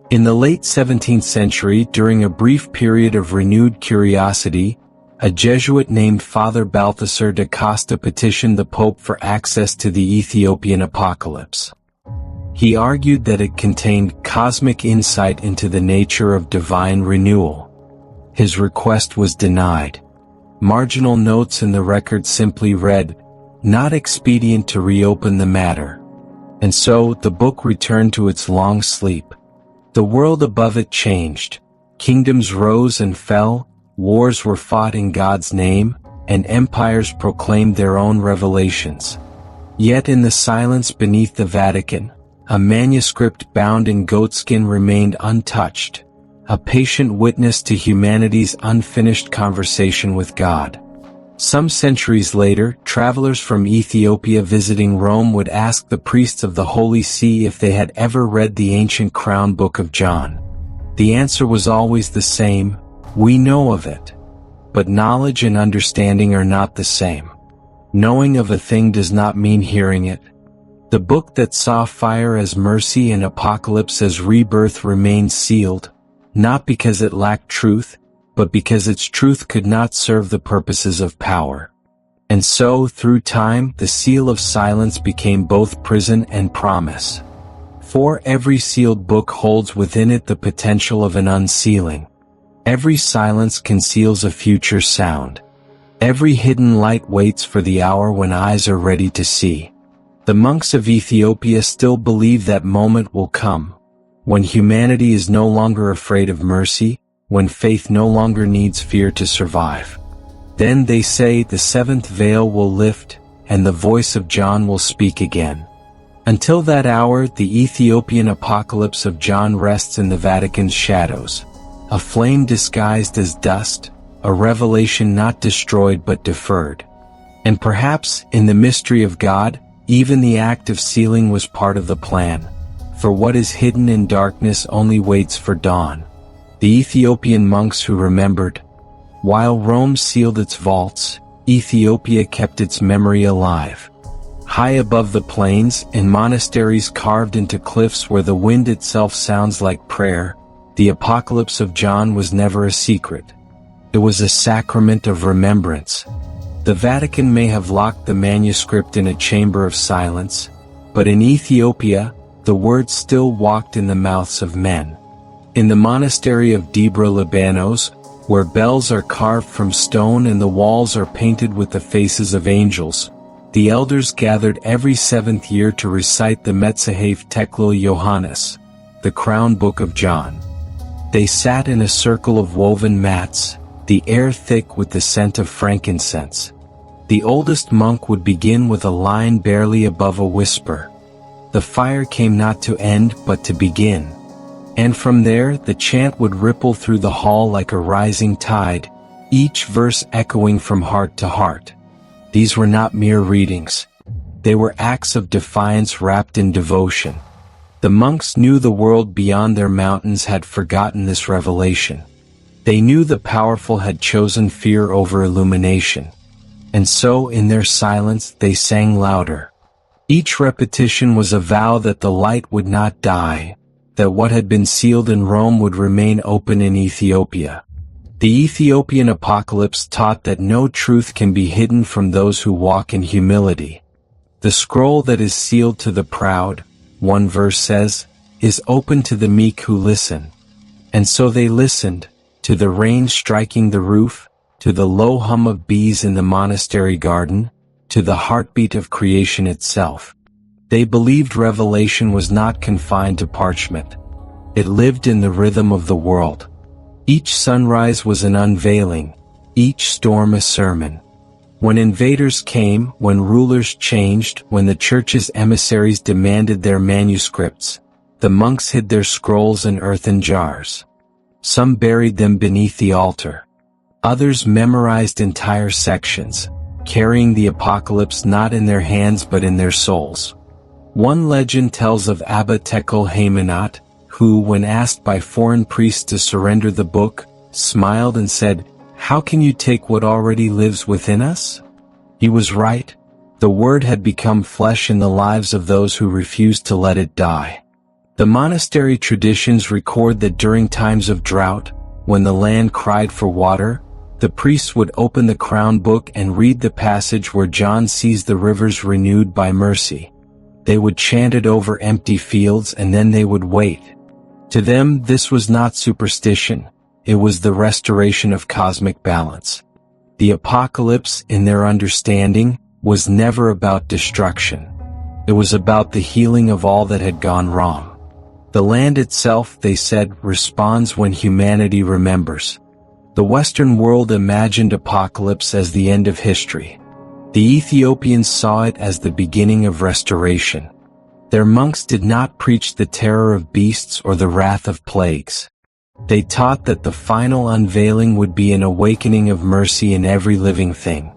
In the late 17th century, during a brief period of renewed curiosity, a Jesuit named Father Balthasar da Costa petitioned the Pope for access to the Ethiopian Apocalypse. He argued that it contained cosmic insight into the nature of divine renewal. His request was denied. Marginal notes in the record simply read, "Not expedient to reopen the matter." And so, the book returned to its long sleep. The world above it changed. Kingdoms rose and fell, wars were fought in God's name, and empires proclaimed their own revelations. Yet in the silence beneath the Vatican, a manuscript bound in goatskin remained untouched, a patient witness to humanity's unfinished conversation with God. Some centuries later, travelers from Ethiopia visiting Rome would ask the priests of the Holy See if they had ever read the ancient crown book of John. The answer was always the same: we know of it. But knowledge and understanding are not the same. Knowing of a thing does not mean hearing it. The book that saw fire as mercy and apocalypse as rebirth remained sealed, not because it lacked truth, but because its truth could not serve the purposes of power. And so, through time, the seal of silence became both prison and promise. For every sealed book holds within it the potential of an unsealing. Every silence conceals a future sound. Every hidden light waits for the hour when eyes are ready to see. The monks of Ethiopia still believe that moment will come, when humanity is no longer afraid of mercy, when faith no longer needs fear to survive. Then they say the 7th veil will lift, and the voice of John will speak again. Until that hour, the Ethiopian Apocalypse of John rests in the Vatican's shadows, a flame disguised as dust, a revelation not destroyed but deferred. And perhaps, in the mystery of God, even the act of sealing was part of the plan. For what is hidden in darkness only waits for dawn. The Ethiopian monks who remembered, while Rome sealed its vaults, Ethiopia kept its memory alive. High above the plains, in monasteries carved into cliffs where the wind itself sounds like prayer, the Apocalypse of John was never a secret. It was a sacrament of remembrance. The Vatican may have locked the manuscript in a chamber of silence, but in Ethiopia, the words still walked in the mouths of men. In the monastery of Debra Libanos, where bells are carved from stone and the walls are painted with the faces of angels, the elders gathered every 7th year to recite the Metzahef Teklil Yohannes, the crown book of John. They sat in a circle of woven mats, the air thick with the scent of frankincense. The oldest monk would begin with a line barely above a whisper. The fire came not to end but to begin. And from there, the chant would ripple through the hall like a rising tide, each verse echoing from heart to heart. These were not mere readings. They were acts of defiance wrapped in devotion. The monks knew the world beyond their mountains had forgotten this revelation. They knew the powerful had chosen fear over illumination. And so, in their silence, they sang louder. Each repetition was a vow that the light would not die, that what had been sealed in Rome would remain open in Ethiopia. The Ethiopian Apocalypse taught that no truth can be hidden from those who walk in humility. The scroll that is sealed to the proud, one verse says, is open to the meek who listen. And so they listened, to the rain striking the roof, to the low hum of bees in the monastery garden, to the heartbeat of creation itself. They believed revelation was not confined to parchment. It lived in the rhythm of the world. Each sunrise was an unveiling, each storm a sermon. When invaders came, when rulers changed, when the church's emissaries demanded their manuscripts, the monks hid their scrolls in earthen jars. Some buried them beneath the altar. Others memorized entire sections, carrying the apocalypse not in their hands but in their souls. One legend tells of Abba Tekel Haymanot, who, when asked by foreign priests to surrender the book, smiled and said, "How can you take what already lives within us?" He was right. The word had become flesh in the lives of those who refused to let it die. The monastery traditions record that during times of drought, when the land cried for water, the priests would open the crown book and read the passage where John sees the rivers renewed by mercy. They would chant it over empty fields and then they would wait. To them, this was not superstition, it was the restoration of cosmic balance. The apocalypse, in their understanding, was never about destruction. It was about the healing of all that had gone wrong. The land itself, they said, responds when humanity remembers. The Western world imagined apocalypse as the end of history. The Ethiopians saw it as the beginning of restoration. Their monks did not preach the terror of beasts or the wrath of plagues. They taught that the final unveiling would be an awakening of mercy in every living thing.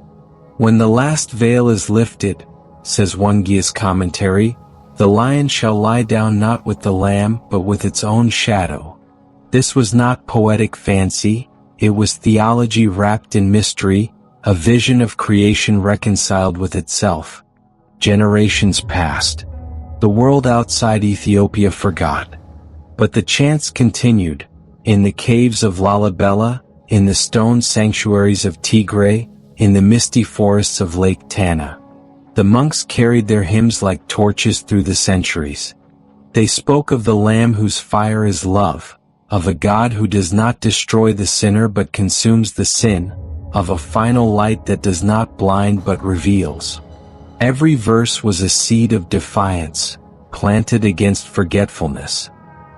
When the last veil is lifted, says one Gia's commentary, the lion shall lie down not with the lamb but with its own shadow. This was not poetic fancy, it was theology wrapped in mystery, a vision of creation reconciled with itself. Generations passed. The world outside Ethiopia forgot. But the chants continued, in the caves of Lalibela, in the stone sanctuaries of Tigray, in the misty forests of Lake Tana. The monks carried their hymns like torches through the centuries. They spoke of the Lamb whose fire is love, of a God who does not destroy the sinner but consumes the sin, of a final light that does not blind but reveals. Every verse was a seed of defiance, planted against forgetfulness.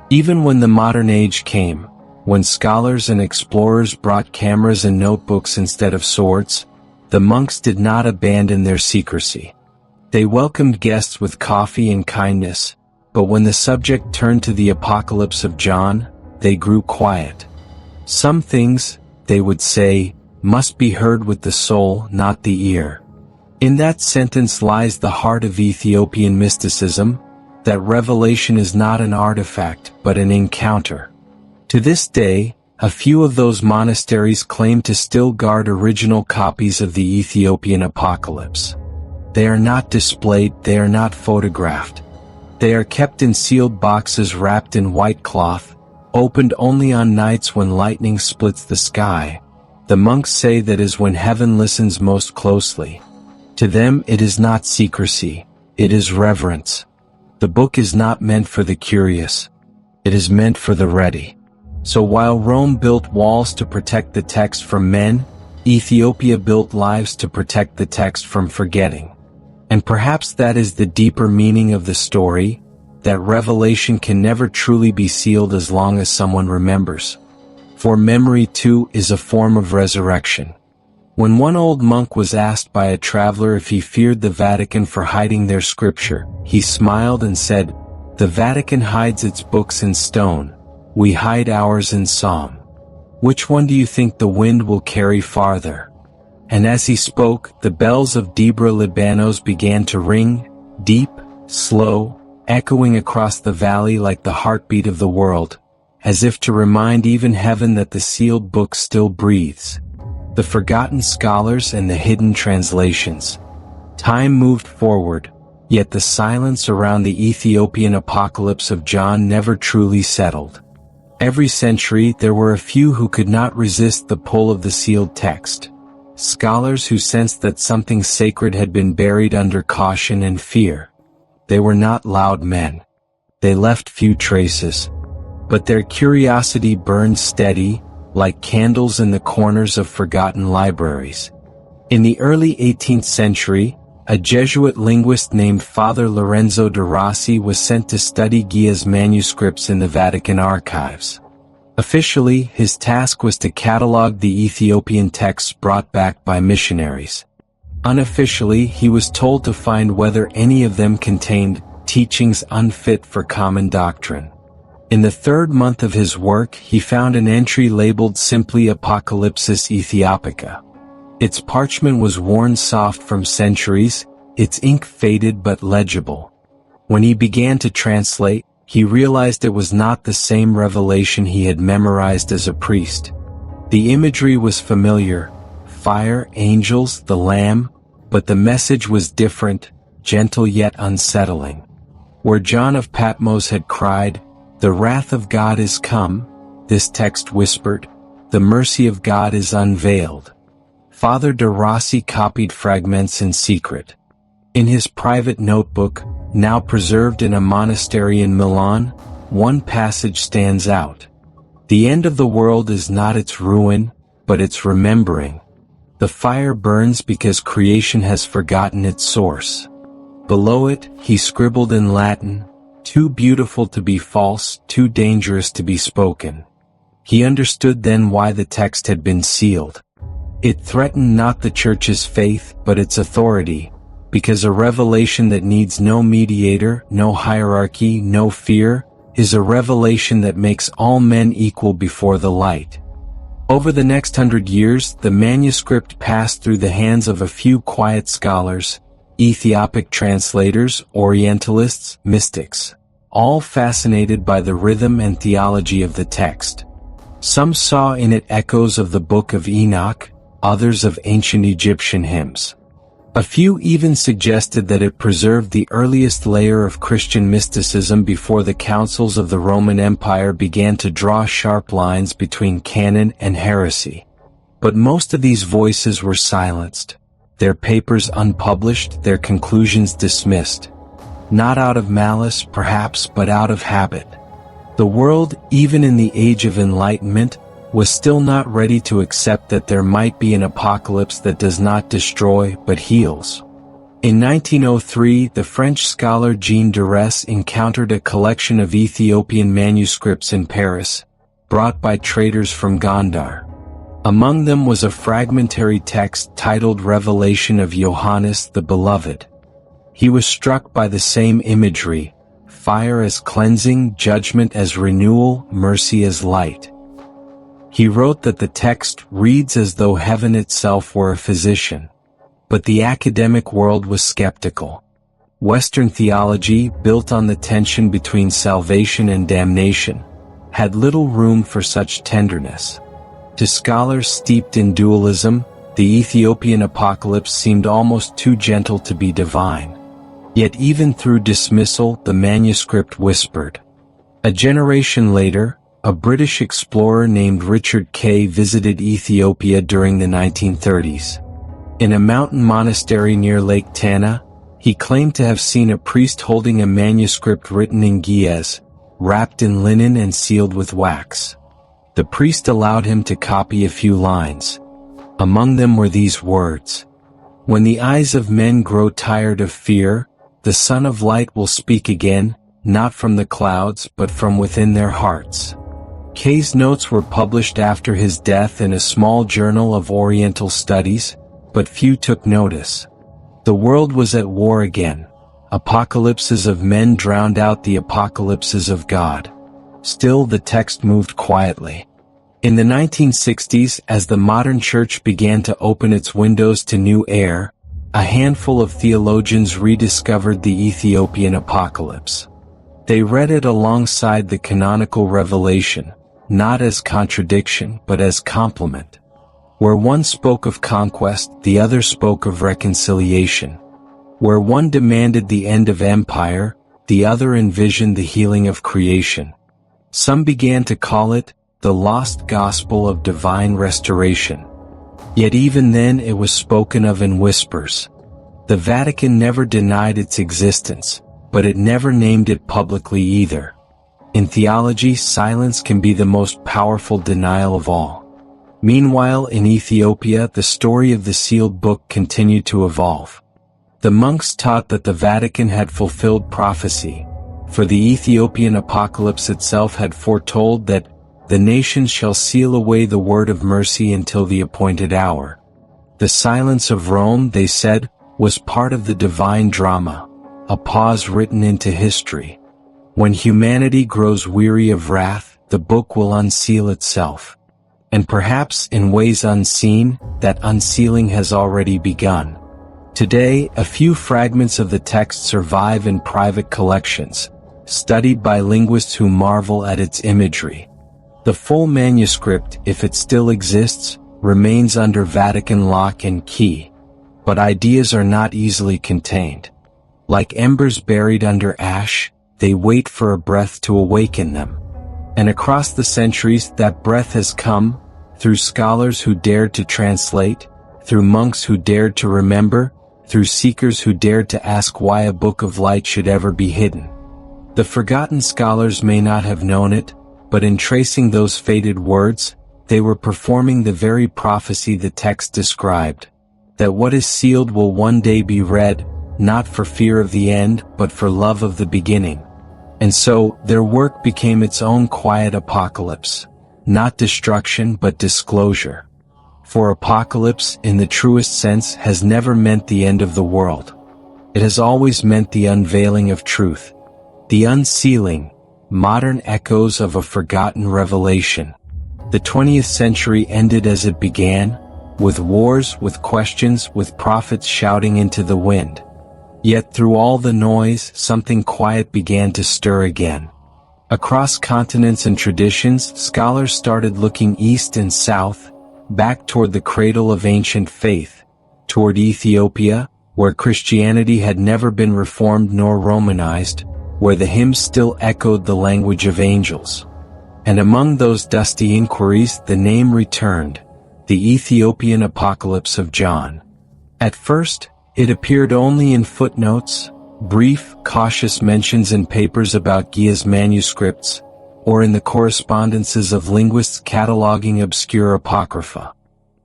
Even when the modern age came, when scholars and explorers brought cameras and notebooks instead of swords, the monks did not abandon their secrecy. They welcomed guests with coffee and kindness, but when the subject turned to the Apocalypse of John, they grew quiet. Some things, they would say, must be heard with the soul, not the ear. In that sentence lies the heart of Ethiopian mysticism, that revelation is not an artifact but an encounter. To this day, a few of those monasteries claim to still guard original copies of the Ethiopian Apocalypse. They are not displayed, they are not photographed. They are kept in sealed boxes wrapped in white cloth, opened only on nights when lightning splits the sky. The monks say that is when heaven listens most closely. To them it is not secrecy, it is reverence. The book is not meant for the curious. It is meant for the ready. So while Rome built walls to protect the text from men, Ethiopia built lives to protect the text from forgetting. And perhaps that is the deeper meaning of the story, that revelation can never truly be sealed as long as someone remembers. For memory too is a form of resurrection. When one old monk was asked by a traveler if he feared the Vatican for hiding their scripture, he smiled and said, "The Vatican hides its books in stone. We hide ours in psalm. Which one do you think the wind will carry farther?" And as he spoke, the bells of Debra Libanos began to ring, deep, slow, echoing across the valley like the heartbeat of the world, as if to remind even heaven that the sealed book still breathes. The forgotten scholars and the hidden translations. Time moved forward, yet the silence around the Ethiopian Apocalypse of John never truly settled. Every century there were a few who could not resist the pull of the sealed text. scholars who sensed that something sacred had been buried under caution and fear. They were not loud men. They left few traces. But their curiosity burned steady, like candles in the corners of forgotten libraries. In the early 18th century, a Jesuit linguist named Father Lorenzo de Rossi was sent to study Gia's manuscripts in the Vatican archives. Officially, his task was to catalog the Ethiopian texts brought back by missionaries. Unofficially, he was told to find whether any of them contained teachings unfit for common doctrine. In the third month of his work, he found an entry labeled simply Apocalypsis Ethiopica. Its parchment was worn soft from centuries, its ink faded but legible. When he began to translate, he realized it was not the same revelation he had memorized as a priest. The imagery was familiar: fire, angels, the Lamb, but the message was different, gentle yet unsettling. Where John of Patmos had cried, "The wrath of God is come," this text whispered, "The mercy of God is unveiled." Father de Rossi copied fragments in secret. In his private notebook, now preserved in a monastery in Milan, one passage stands out. "The end of the world is not its ruin, but its remembering. The fire burns because creation has forgotten its source." Below it, he scribbled in Latin, "Too beautiful to be false, too dangerous to be spoken." He understood then why the text had been sealed. It threatened not the Church's faith, but its authority, because a revelation that needs no mediator, no hierarchy, no fear, is a revelation that makes all men equal before the light. Over the next 100 years, the manuscript passed through the hands of a few quiet scholars, Ethiopic translators, Orientalists, mystics, all fascinated by the rhythm and theology of the text. Some saw in it echoes of the Book of Enoch, others of ancient Egyptian hymns. A few even suggested that it preserved the earliest layer of Christian mysticism before the councils of the Roman Empire began to draw sharp lines between canon and heresy. But most of these voices were silenced, their papers unpublished, their conclusions dismissed. Not out of malice, perhaps, but out of habit. The world, even in the Age of Enlightenment, was still not ready to accept that there might be an apocalypse that does not destroy but heals. In 1903, the French scholar Jean Durès encountered a collection of Ethiopian manuscripts in Paris, brought by traders from Gondar. Among them was a fragmentary text titled Revelation of Johannes the Beloved. He was struck by the same imagery: fire as cleansing, judgment as renewal, mercy as light. He wrote that the text reads as though heaven itself were a physician. But the academic world was skeptical. Western theology, built on the tension between salvation and damnation, had little room for such tenderness. To scholars steeped in dualism, the Ethiopian apocalypse seemed almost too gentle to be divine. Yet even through dismissal, the manuscript whispered. A generation later, a British explorer named Richard Kay visited Ethiopia during the 1930s. In a mountain monastery near Lake Tana, he claimed to have seen a priest holding a manuscript written in Ge'ez, wrapped in linen and sealed with wax. The priest allowed him to copy a few lines. Among them were these words: "When the eyes of men grow tired of fear, the Son of Light will speak again, not from the clouds but from within their hearts." Kay's notes were published after his death in a small journal of Oriental studies, but few took notice. The world was at war again. Apocalypses of men drowned out the apocalypses of God. Still, the text moved quietly. In the 1960s, as the modern church began to open its windows to new air, a handful of theologians rediscovered the Ethiopian apocalypse. They read it alongside the canonical revelation, not as contradiction but as complement. Where one spoke of conquest, the other spoke of reconciliation. Where one demanded the end of empire, the other envisioned the healing of creation. Some began to call it the lost gospel of divine restoration. Yet even then it was spoken of in whispers. The Vatican never denied its existence, but it never named it publicly either. In theology, silence can be the most powerful denial of all. Meanwhile, in Ethiopia, the story of the sealed book continued to evolve. The monks taught that the Vatican had fulfilled prophecy, for the Ethiopian Apocalypse itself had foretold that the nations shall seal away the word of mercy until the appointed hour. The silence of Rome, they said, was part of the divine drama, a pause written into history. When humanity grows weary of wrath, the book will unseal itself. And perhaps in ways unseen, that unsealing has already begun. Today, a few fragments of the text survive in private collections, studied by linguists who marvel at its imagery. The full manuscript, if it still exists, remains under Vatican lock and key. But ideas are not easily contained. Like embers buried under ash, they wait for a breath to awaken them. And across the centuries, that breath has come, through scholars who dared to translate, through monks who dared to remember, through seekers who dared to ask why a book of light should ever be hidden. The forgotten scholars may not have known it, but in tracing those faded words, they were performing the very prophecy the text described, that what is sealed will one day be read, not for fear of the end, but for love of the beginning. And so, their work became its own quiet apocalypse, not destruction but disclosure. For apocalypse, in the truest sense, has never meant the end of the world. It has always meant the unveiling of truth, the unsealing, modern echoes of a forgotten revelation. The 20th century ended as it began, with wars, with questions, with prophets shouting into the wind. Yet through all the noise, something quiet began to stir again. Across continents and traditions, scholars started looking east and south, back toward the cradle of ancient faith, toward Ethiopia, where Christianity had never been reformed nor Romanized, where the hymns still echoed the language of angels. And among those dusty inquiries, the name returned, the Ethiopian Apocalypse of John. At first, it appeared only in footnotes, brief, cautious mentions in papers about Gia's manuscripts, or in the correspondences of linguists cataloging obscure apocrypha.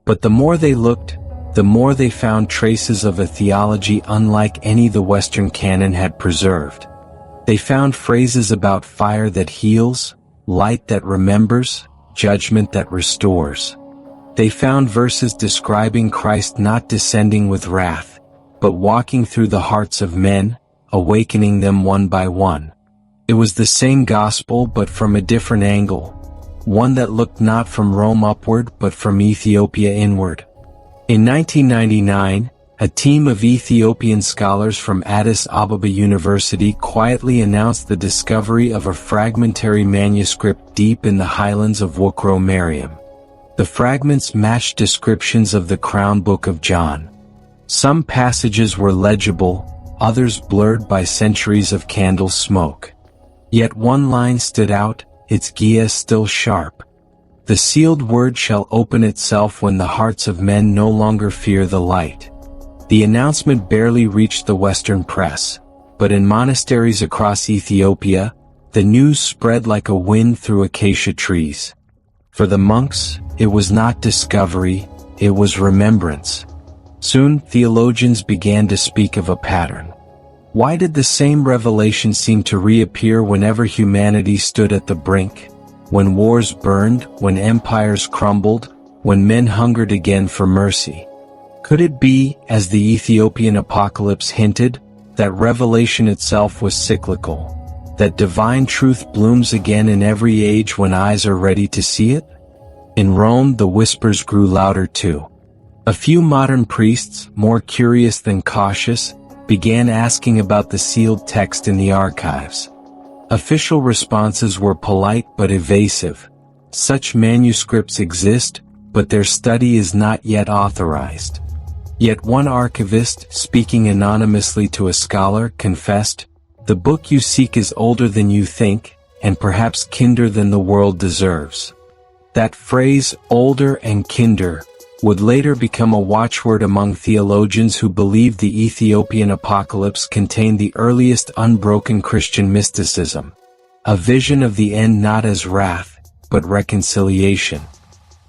But the more they looked, the more they found traces of a theology unlike any the Western canon had preserved. They found phrases about fire that heals, light that remembers, judgment that restores. They found verses describing Christ not descending with wrath, but walking through the hearts of men, awakening them one by one. It was the same gospel but from a different angle, one that looked not from Rome upward but from Ethiopia inward. In 1999, a team of Ethiopian scholars from Addis Ababa University quietly announced the discovery of a fragmentary manuscript deep in the highlands of Wukro Mariam. The fragments matched descriptions of the Crown Book of John. Some passages were legible, others blurred by centuries of candle smoke. Yet one line stood out, its Gia still sharp. The sealed word shall open itself when the hearts of men no longer fear the light. The announcement barely reached the Western press, but in monasteries across Ethiopia, the news spread like a wind through acacia trees. For the monks, it was not discovery, it was remembrance. Soon, theologians began to speak of a pattern. Why did the same revelation seem to reappear whenever humanity stood at the brink? When wars burned, when empires crumbled, when men hungered again for mercy? Could it be, as the Ethiopian Apocalypse hinted, that revelation itself was cyclical, that divine truth blooms again in every age when eyes are ready to see it? In Rome, the whispers grew louder too. A few modern priests, more curious than cautious, began asking about the sealed text in the archives. Official responses were polite but evasive. Such manuscripts exist, but their study is not yet authorized. Yet one archivist, speaking anonymously to a scholar, confessed, "The book you seek is older than you think, and perhaps kinder than the world deserves." That phrase, older and kinder, would later become a watchword among theologians who believed the Ethiopian Apocalypse contained the earliest unbroken Christian mysticism, a vision of the end not as wrath, but reconciliation.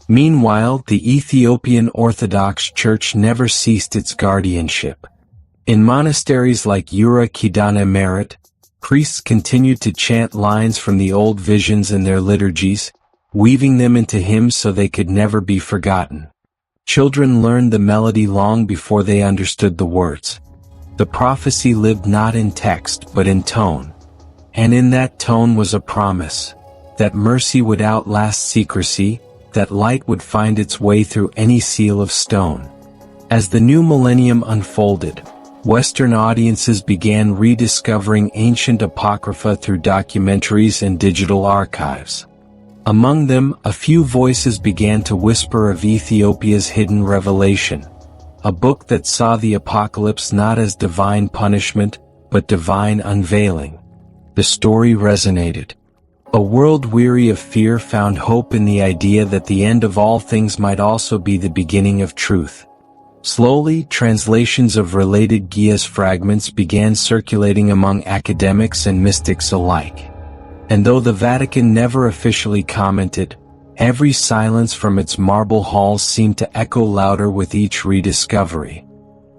Meanwhile, the Ethiopian Orthodox Church never ceased its guardianship. In monasteries like Ura Kidana Merit, priests continued to chant lines from the old visions in their liturgies, weaving them into hymns so they could never be forgotten. Children learned the melody long before they understood the words. The prophecy lived not in text but in tone. And in that tone was a promise, that mercy would outlast secrecy, that light would find its way through any seal of stone. As the new millennium unfolded, Western audiences began rediscovering ancient apocrypha through documentaries and digital archives. Among them, a few voices began to whisper of Ethiopia's hidden revelation, a book that saw the apocalypse not as divine punishment, but divine unveiling. The story resonated. A world weary of fear found hope in the idea that the end of all things might also be the beginning of truth. Slowly, translations of related Gias fragments began circulating among academics and mystics alike. And though the Vatican never officially commented, every silence from its marble halls seemed to echo louder with each rediscovery.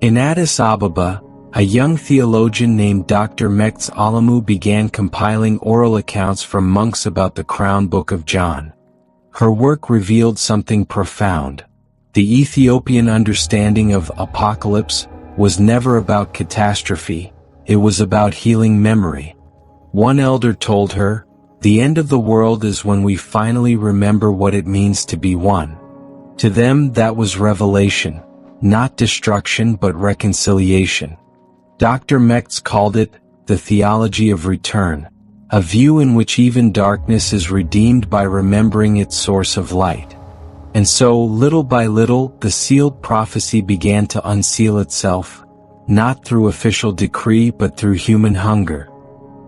In Addis Ababa, a young theologian named Dr. Mekht's Alamu began compiling oral accounts from monks about the Crown Book of John. Her work revealed something profound. The Ethiopian understanding of apocalypse was never about catastrophe, it was about healing memory. One elder told her, "The end of the world is when we finally remember what it means to be one." To them that was revelation, not destruction but reconciliation. Dr. Mekht's called it, the theology of return, a view in which even darkness is redeemed by remembering its source of light. And so, little by little, the sealed prophecy began to unseal itself, not through official decree but through human hunger.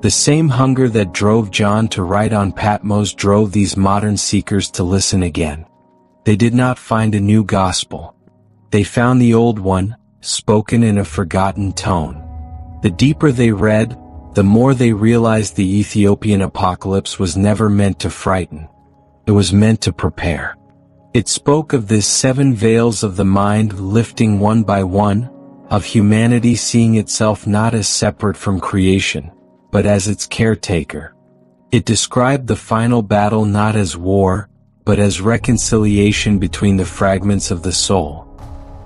The same hunger that drove John to write on Patmos drove these modern seekers to listen again. They did not find a new gospel. They found the old one, spoken in a forgotten tone. The deeper they read, the more they realized the Ethiopian apocalypse was never meant to frighten. It was meant to prepare. It spoke of the 7 veils of the mind lifting one by one, of humanity seeing itself not as separate from creation, but as its caretaker. It described the final battle not as war, but as reconciliation between the fragments of the soul.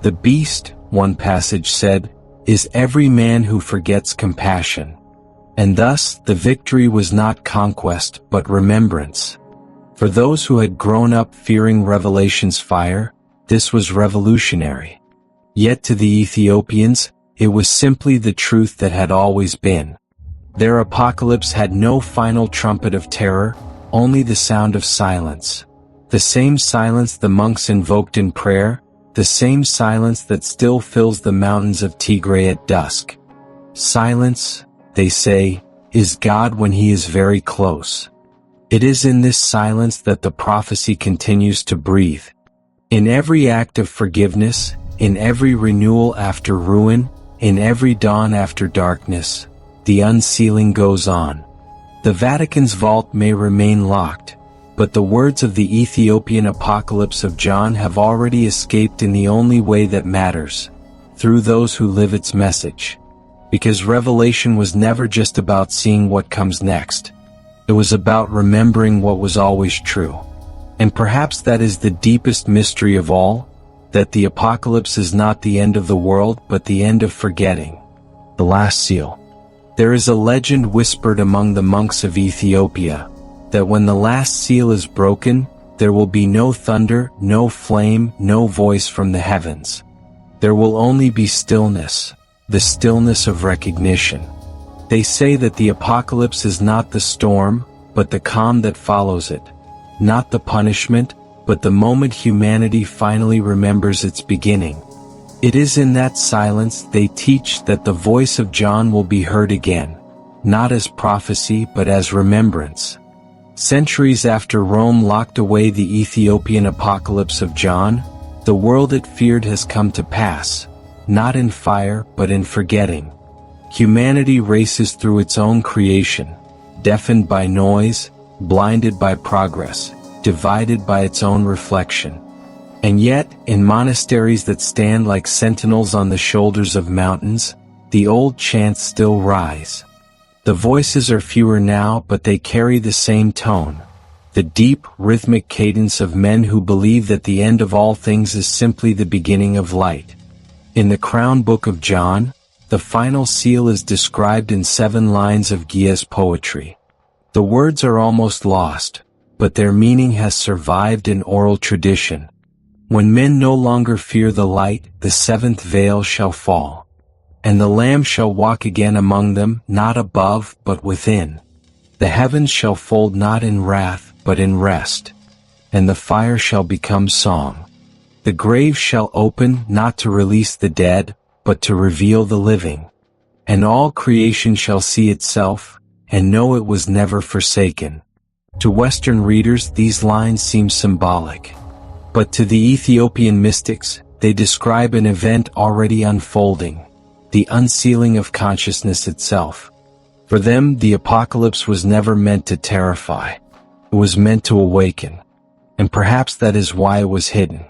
The beast, one passage said, is every man who forgets compassion. And thus, the victory was not conquest, but remembrance. For those who had grown up fearing Revelation's fire, this was revolutionary. Yet to the Ethiopians, it was simply the truth that had always been. Their apocalypse had no final trumpet of terror, only the sound of silence. The same silence the monks invoked in prayer, the same silence that still fills the mountains of Tigray at dusk. Silence, they say, is God when He is very close. It is in this silence that the prophecy continues to breathe. In every act of forgiveness, in every renewal after ruin, in every dawn after darkness, the unsealing goes on. The Vatican's vault may remain locked, but the words of the Ethiopian Apocalypse of John have already escaped in the only way that matters, through those who live its message. Because Revelation was never just about seeing what comes next. It was about remembering what was always true. And perhaps that is the deepest mystery of all, that the apocalypse is not the end of the world but the end of forgetting. The last seal. There is a legend whispered among the monks of Ethiopia, that when the last seal is broken, there will be no thunder, no flame, no voice from the heavens. There will only be stillness, the stillness of recognition. They say that the apocalypse is not the storm, but the calm that follows it. Not the punishment, but the moment humanity finally remembers its beginning. It is in that silence they teach that the voice of John will be heard again, not as prophecy but as remembrance. Centuries after Rome locked away the Ethiopian Apocalypse of John, The world it feared has come to pass, not in fire but in forgetting. Humanity races through its own creation, deafened by noise, blinded by progress, divided by its own reflection. And yet, in monasteries that stand like sentinels on the shoulders of mountains, the old chants still rise. The voices are fewer now, but they carry the same tone, the deep, rhythmic cadence of men who believe that the end of all things is simply the beginning of light. In the Crown Book of John, the final seal is described in 7 lines of Gia's poetry. The words are almost lost, but their meaning has survived in oral tradition. When men no longer fear the light, the 7th veil shall fall, and the Lamb shall walk again among them, not above, but within. The heavens shall fold not in wrath, but in rest, and the fire shall become song. The grave shall open, not to release the dead, but to reveal the living. And all creation shall see itself, and know it was never forsaken. To Western readers, these lines seem symbolic. But to the Ethiopian mystics, they describe an event already unfolding, the unsealing of consciousness itself. For them, the apocalypse was never meant to terrify. It was meant to awaken. And perhaps that is why it was hidden.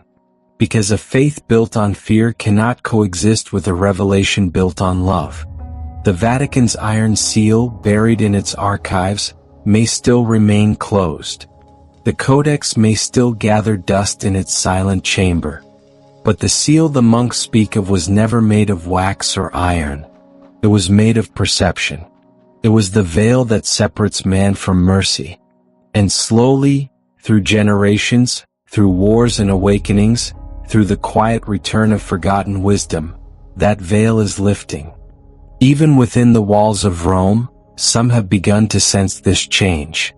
Because a faith built on fear cannot coexist with a revelation built on love. The Vatican's iron seal, buried in its archives, may still remain closed. The Codex may still gather dust in its silent chamber. But the seal the monks speak of was never made of wax or iron. It was made of perception. It was the veil that separates man from mercy. And slowly, through generations, through wars and awakenings, through the quiet return of forgotten wisdom, that veil is lifting. Even within the walls of Rome, some have begun to sense this change.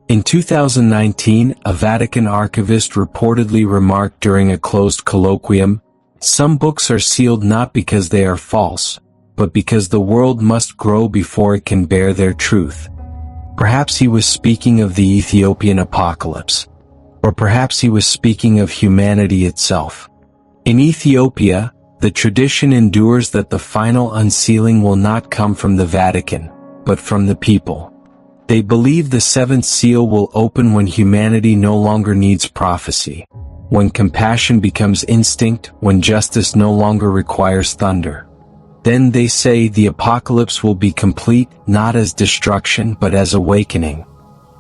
In 2019, a Vatican archivist reportedly remarked during a closed colloquium, "Some books are sealed not because they are false, but because the world must grow before it can bear their truth." Perhaps he was speaking of the Ethiopian Apocalypse. Or perhaps he was speaking of humanity itself. In Ethiopia, the tradition endures that the final unsealing will not come from the Vatican, but from the people. They believe the 7th seal will open when humanity no longer needs prophecy, when compassion becomes instinct, when justice no longer requires thunder. Then they say the apocalypse will be complete, not as destruction but as awakening.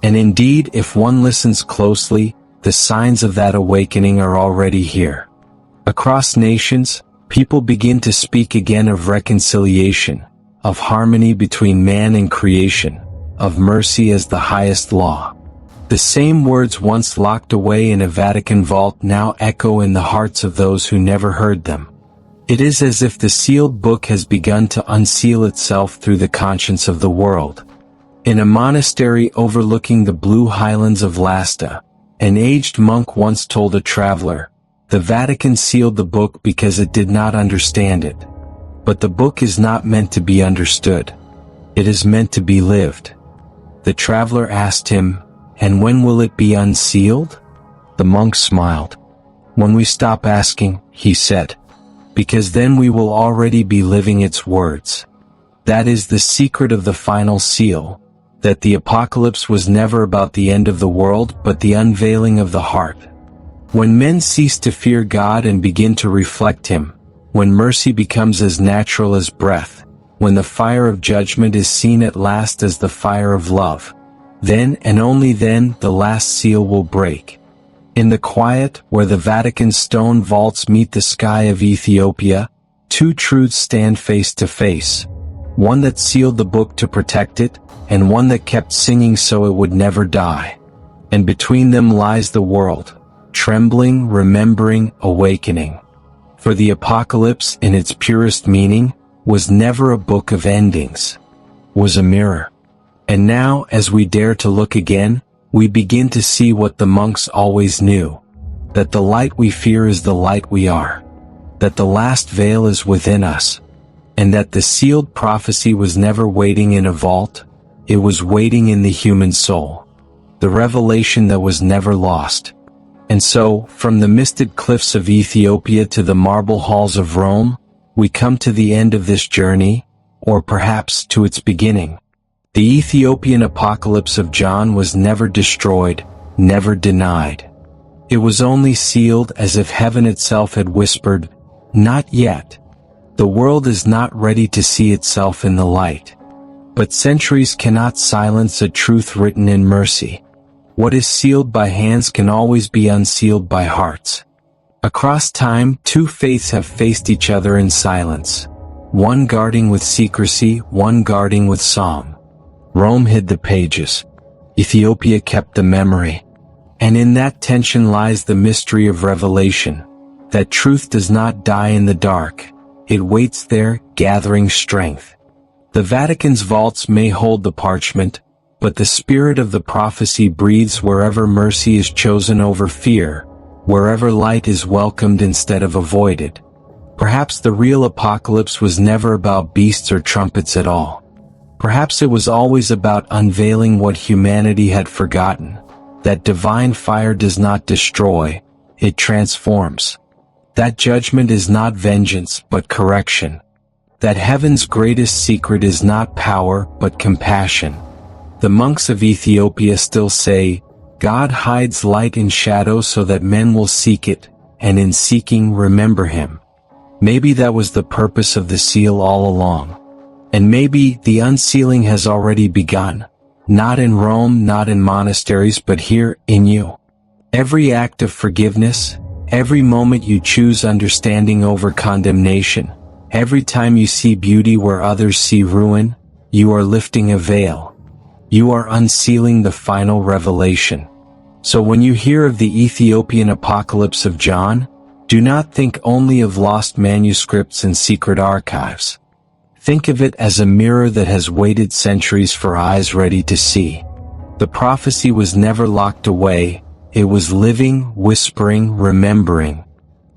And indeed, if one listens closely, the signs of that awakening are already here. Across nations, people begin to speak again of reconciliation, of harmony between man and creation, of mercy as the highest law. The same words once locked away in a Vatican vault now echo in the hearts of those who never heard them. It is as if the sealed book has begun to unseal itself through the conscience of the world. In a monastery overlooking the blue highlands of Lasta, an aged monk once told a traveler, "The Vatican sealed the book because it did not understand it. But the book is not meant to be understood. It is meant to be lived." The traveler asked him, "And when will it be unsealed?" The monk smiled. "When we stop asking," he said, "because then we will already be living its words." That is the secret of the final seal, that the apocalypse was never about the end of the world but the unveiling of the heart. When men cease to fear God and begin to reflect Him, when mercy becomes as natural as breath, when the fire of judgment is seen at last as the fire of love, then and only then the last seal will break. In the quiet, where the Vatican stone vaults meet the sky of Ethiopia, 2 truths stand face to face. One that sealed the book to protect it, and one that kept singing so it would never die. And between them lies the world, trembling, remembering, awakening. For the apocalypse, in its purest meaning, was never a book of endings. Was a mirror. And now, as we dare to look again, we begin to see what the monks always knew. That the light we fear is the light we are. That the last veil is within us. And that the sealed prophecy was never waiting in a vault, it was waiting in the human soul. The revelation that was never lost. And so, from the misted cliffs of Ethiopia to the marble halls of Rome, we come to the end of this journey, or perhaps to its beginning. The Ethiopian Apocalypse of John was never destroyed, never denied. It was only sealed as if heaven itself had whispered, "Not yet." The world is not ready to see itself in the light. But centuries cannot silence a truth written in mercy. What is sealed by hands can always be unsealed by hearts. Across time, two faiths have faced each other in silence. One guarding with secrecy, one guarding with psalm. Rome hid the pages. Ethiopia kept the memory. And in that tension lies the mystery of revelation. That truth does not die in the dark. It waits there, gathering strength. The Vatican's vaults may hold the parchment, but the spirit of the prophecy breathes wherever mercy is chosen over fear, wherever light is welcomed instead of avoided. Perhaps the real apocalypse was never about beasts or trumpets at all. Perhaps it was always about unveiling what humanity had forgotten, that divine fire does not destroy, it transforms. That judgment is not vengeance but correction. That heaven's greatest secret is not power but compassion. The monks of Ethiopia still say, God hides light in shadow so that men will seek it, and in seeking remember him. Maybe that was the purpose of the seal all along. And maybe the unsealing has already begun. Not in Rome, not in monasteries, but here, in you. Every act of forgiveness, every moment you choose understanding over condemnation, every time you see beauty where others see ruin, you are lifting a veil. You are unsealing the final revelation. So when you hear of the Ethiopian Apocalypse of John, do not think only of lost manuscripts and secret archives. Think of it as a mirror that has waited centuries for eyes ready to see. The prophecy was never locked away, it was living, whispering, remembering.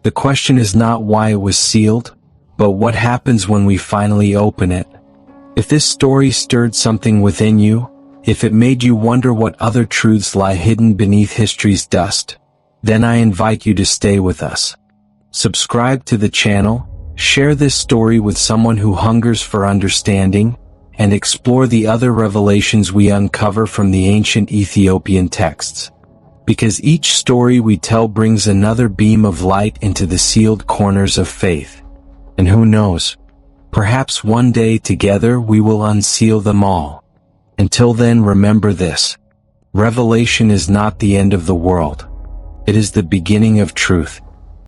The question is not why it was sealed, but what happens when we finally open it. If this story stirred something within you, if it made you wonder what other truths lie hidden beneath history's dust, then I invite you to stay with us. Subscribe to the channel, share this story with someone who hungers for understanding, and explore the other revelations we uncover from the ancient Ethiopian texts. Because each story we tell brings another beam of light into the sealed corners of faith. And who knows, perhaps one day together we will unseal them all. Until then, remember this. Revelation is not the end of the world. It is the beginning of truth.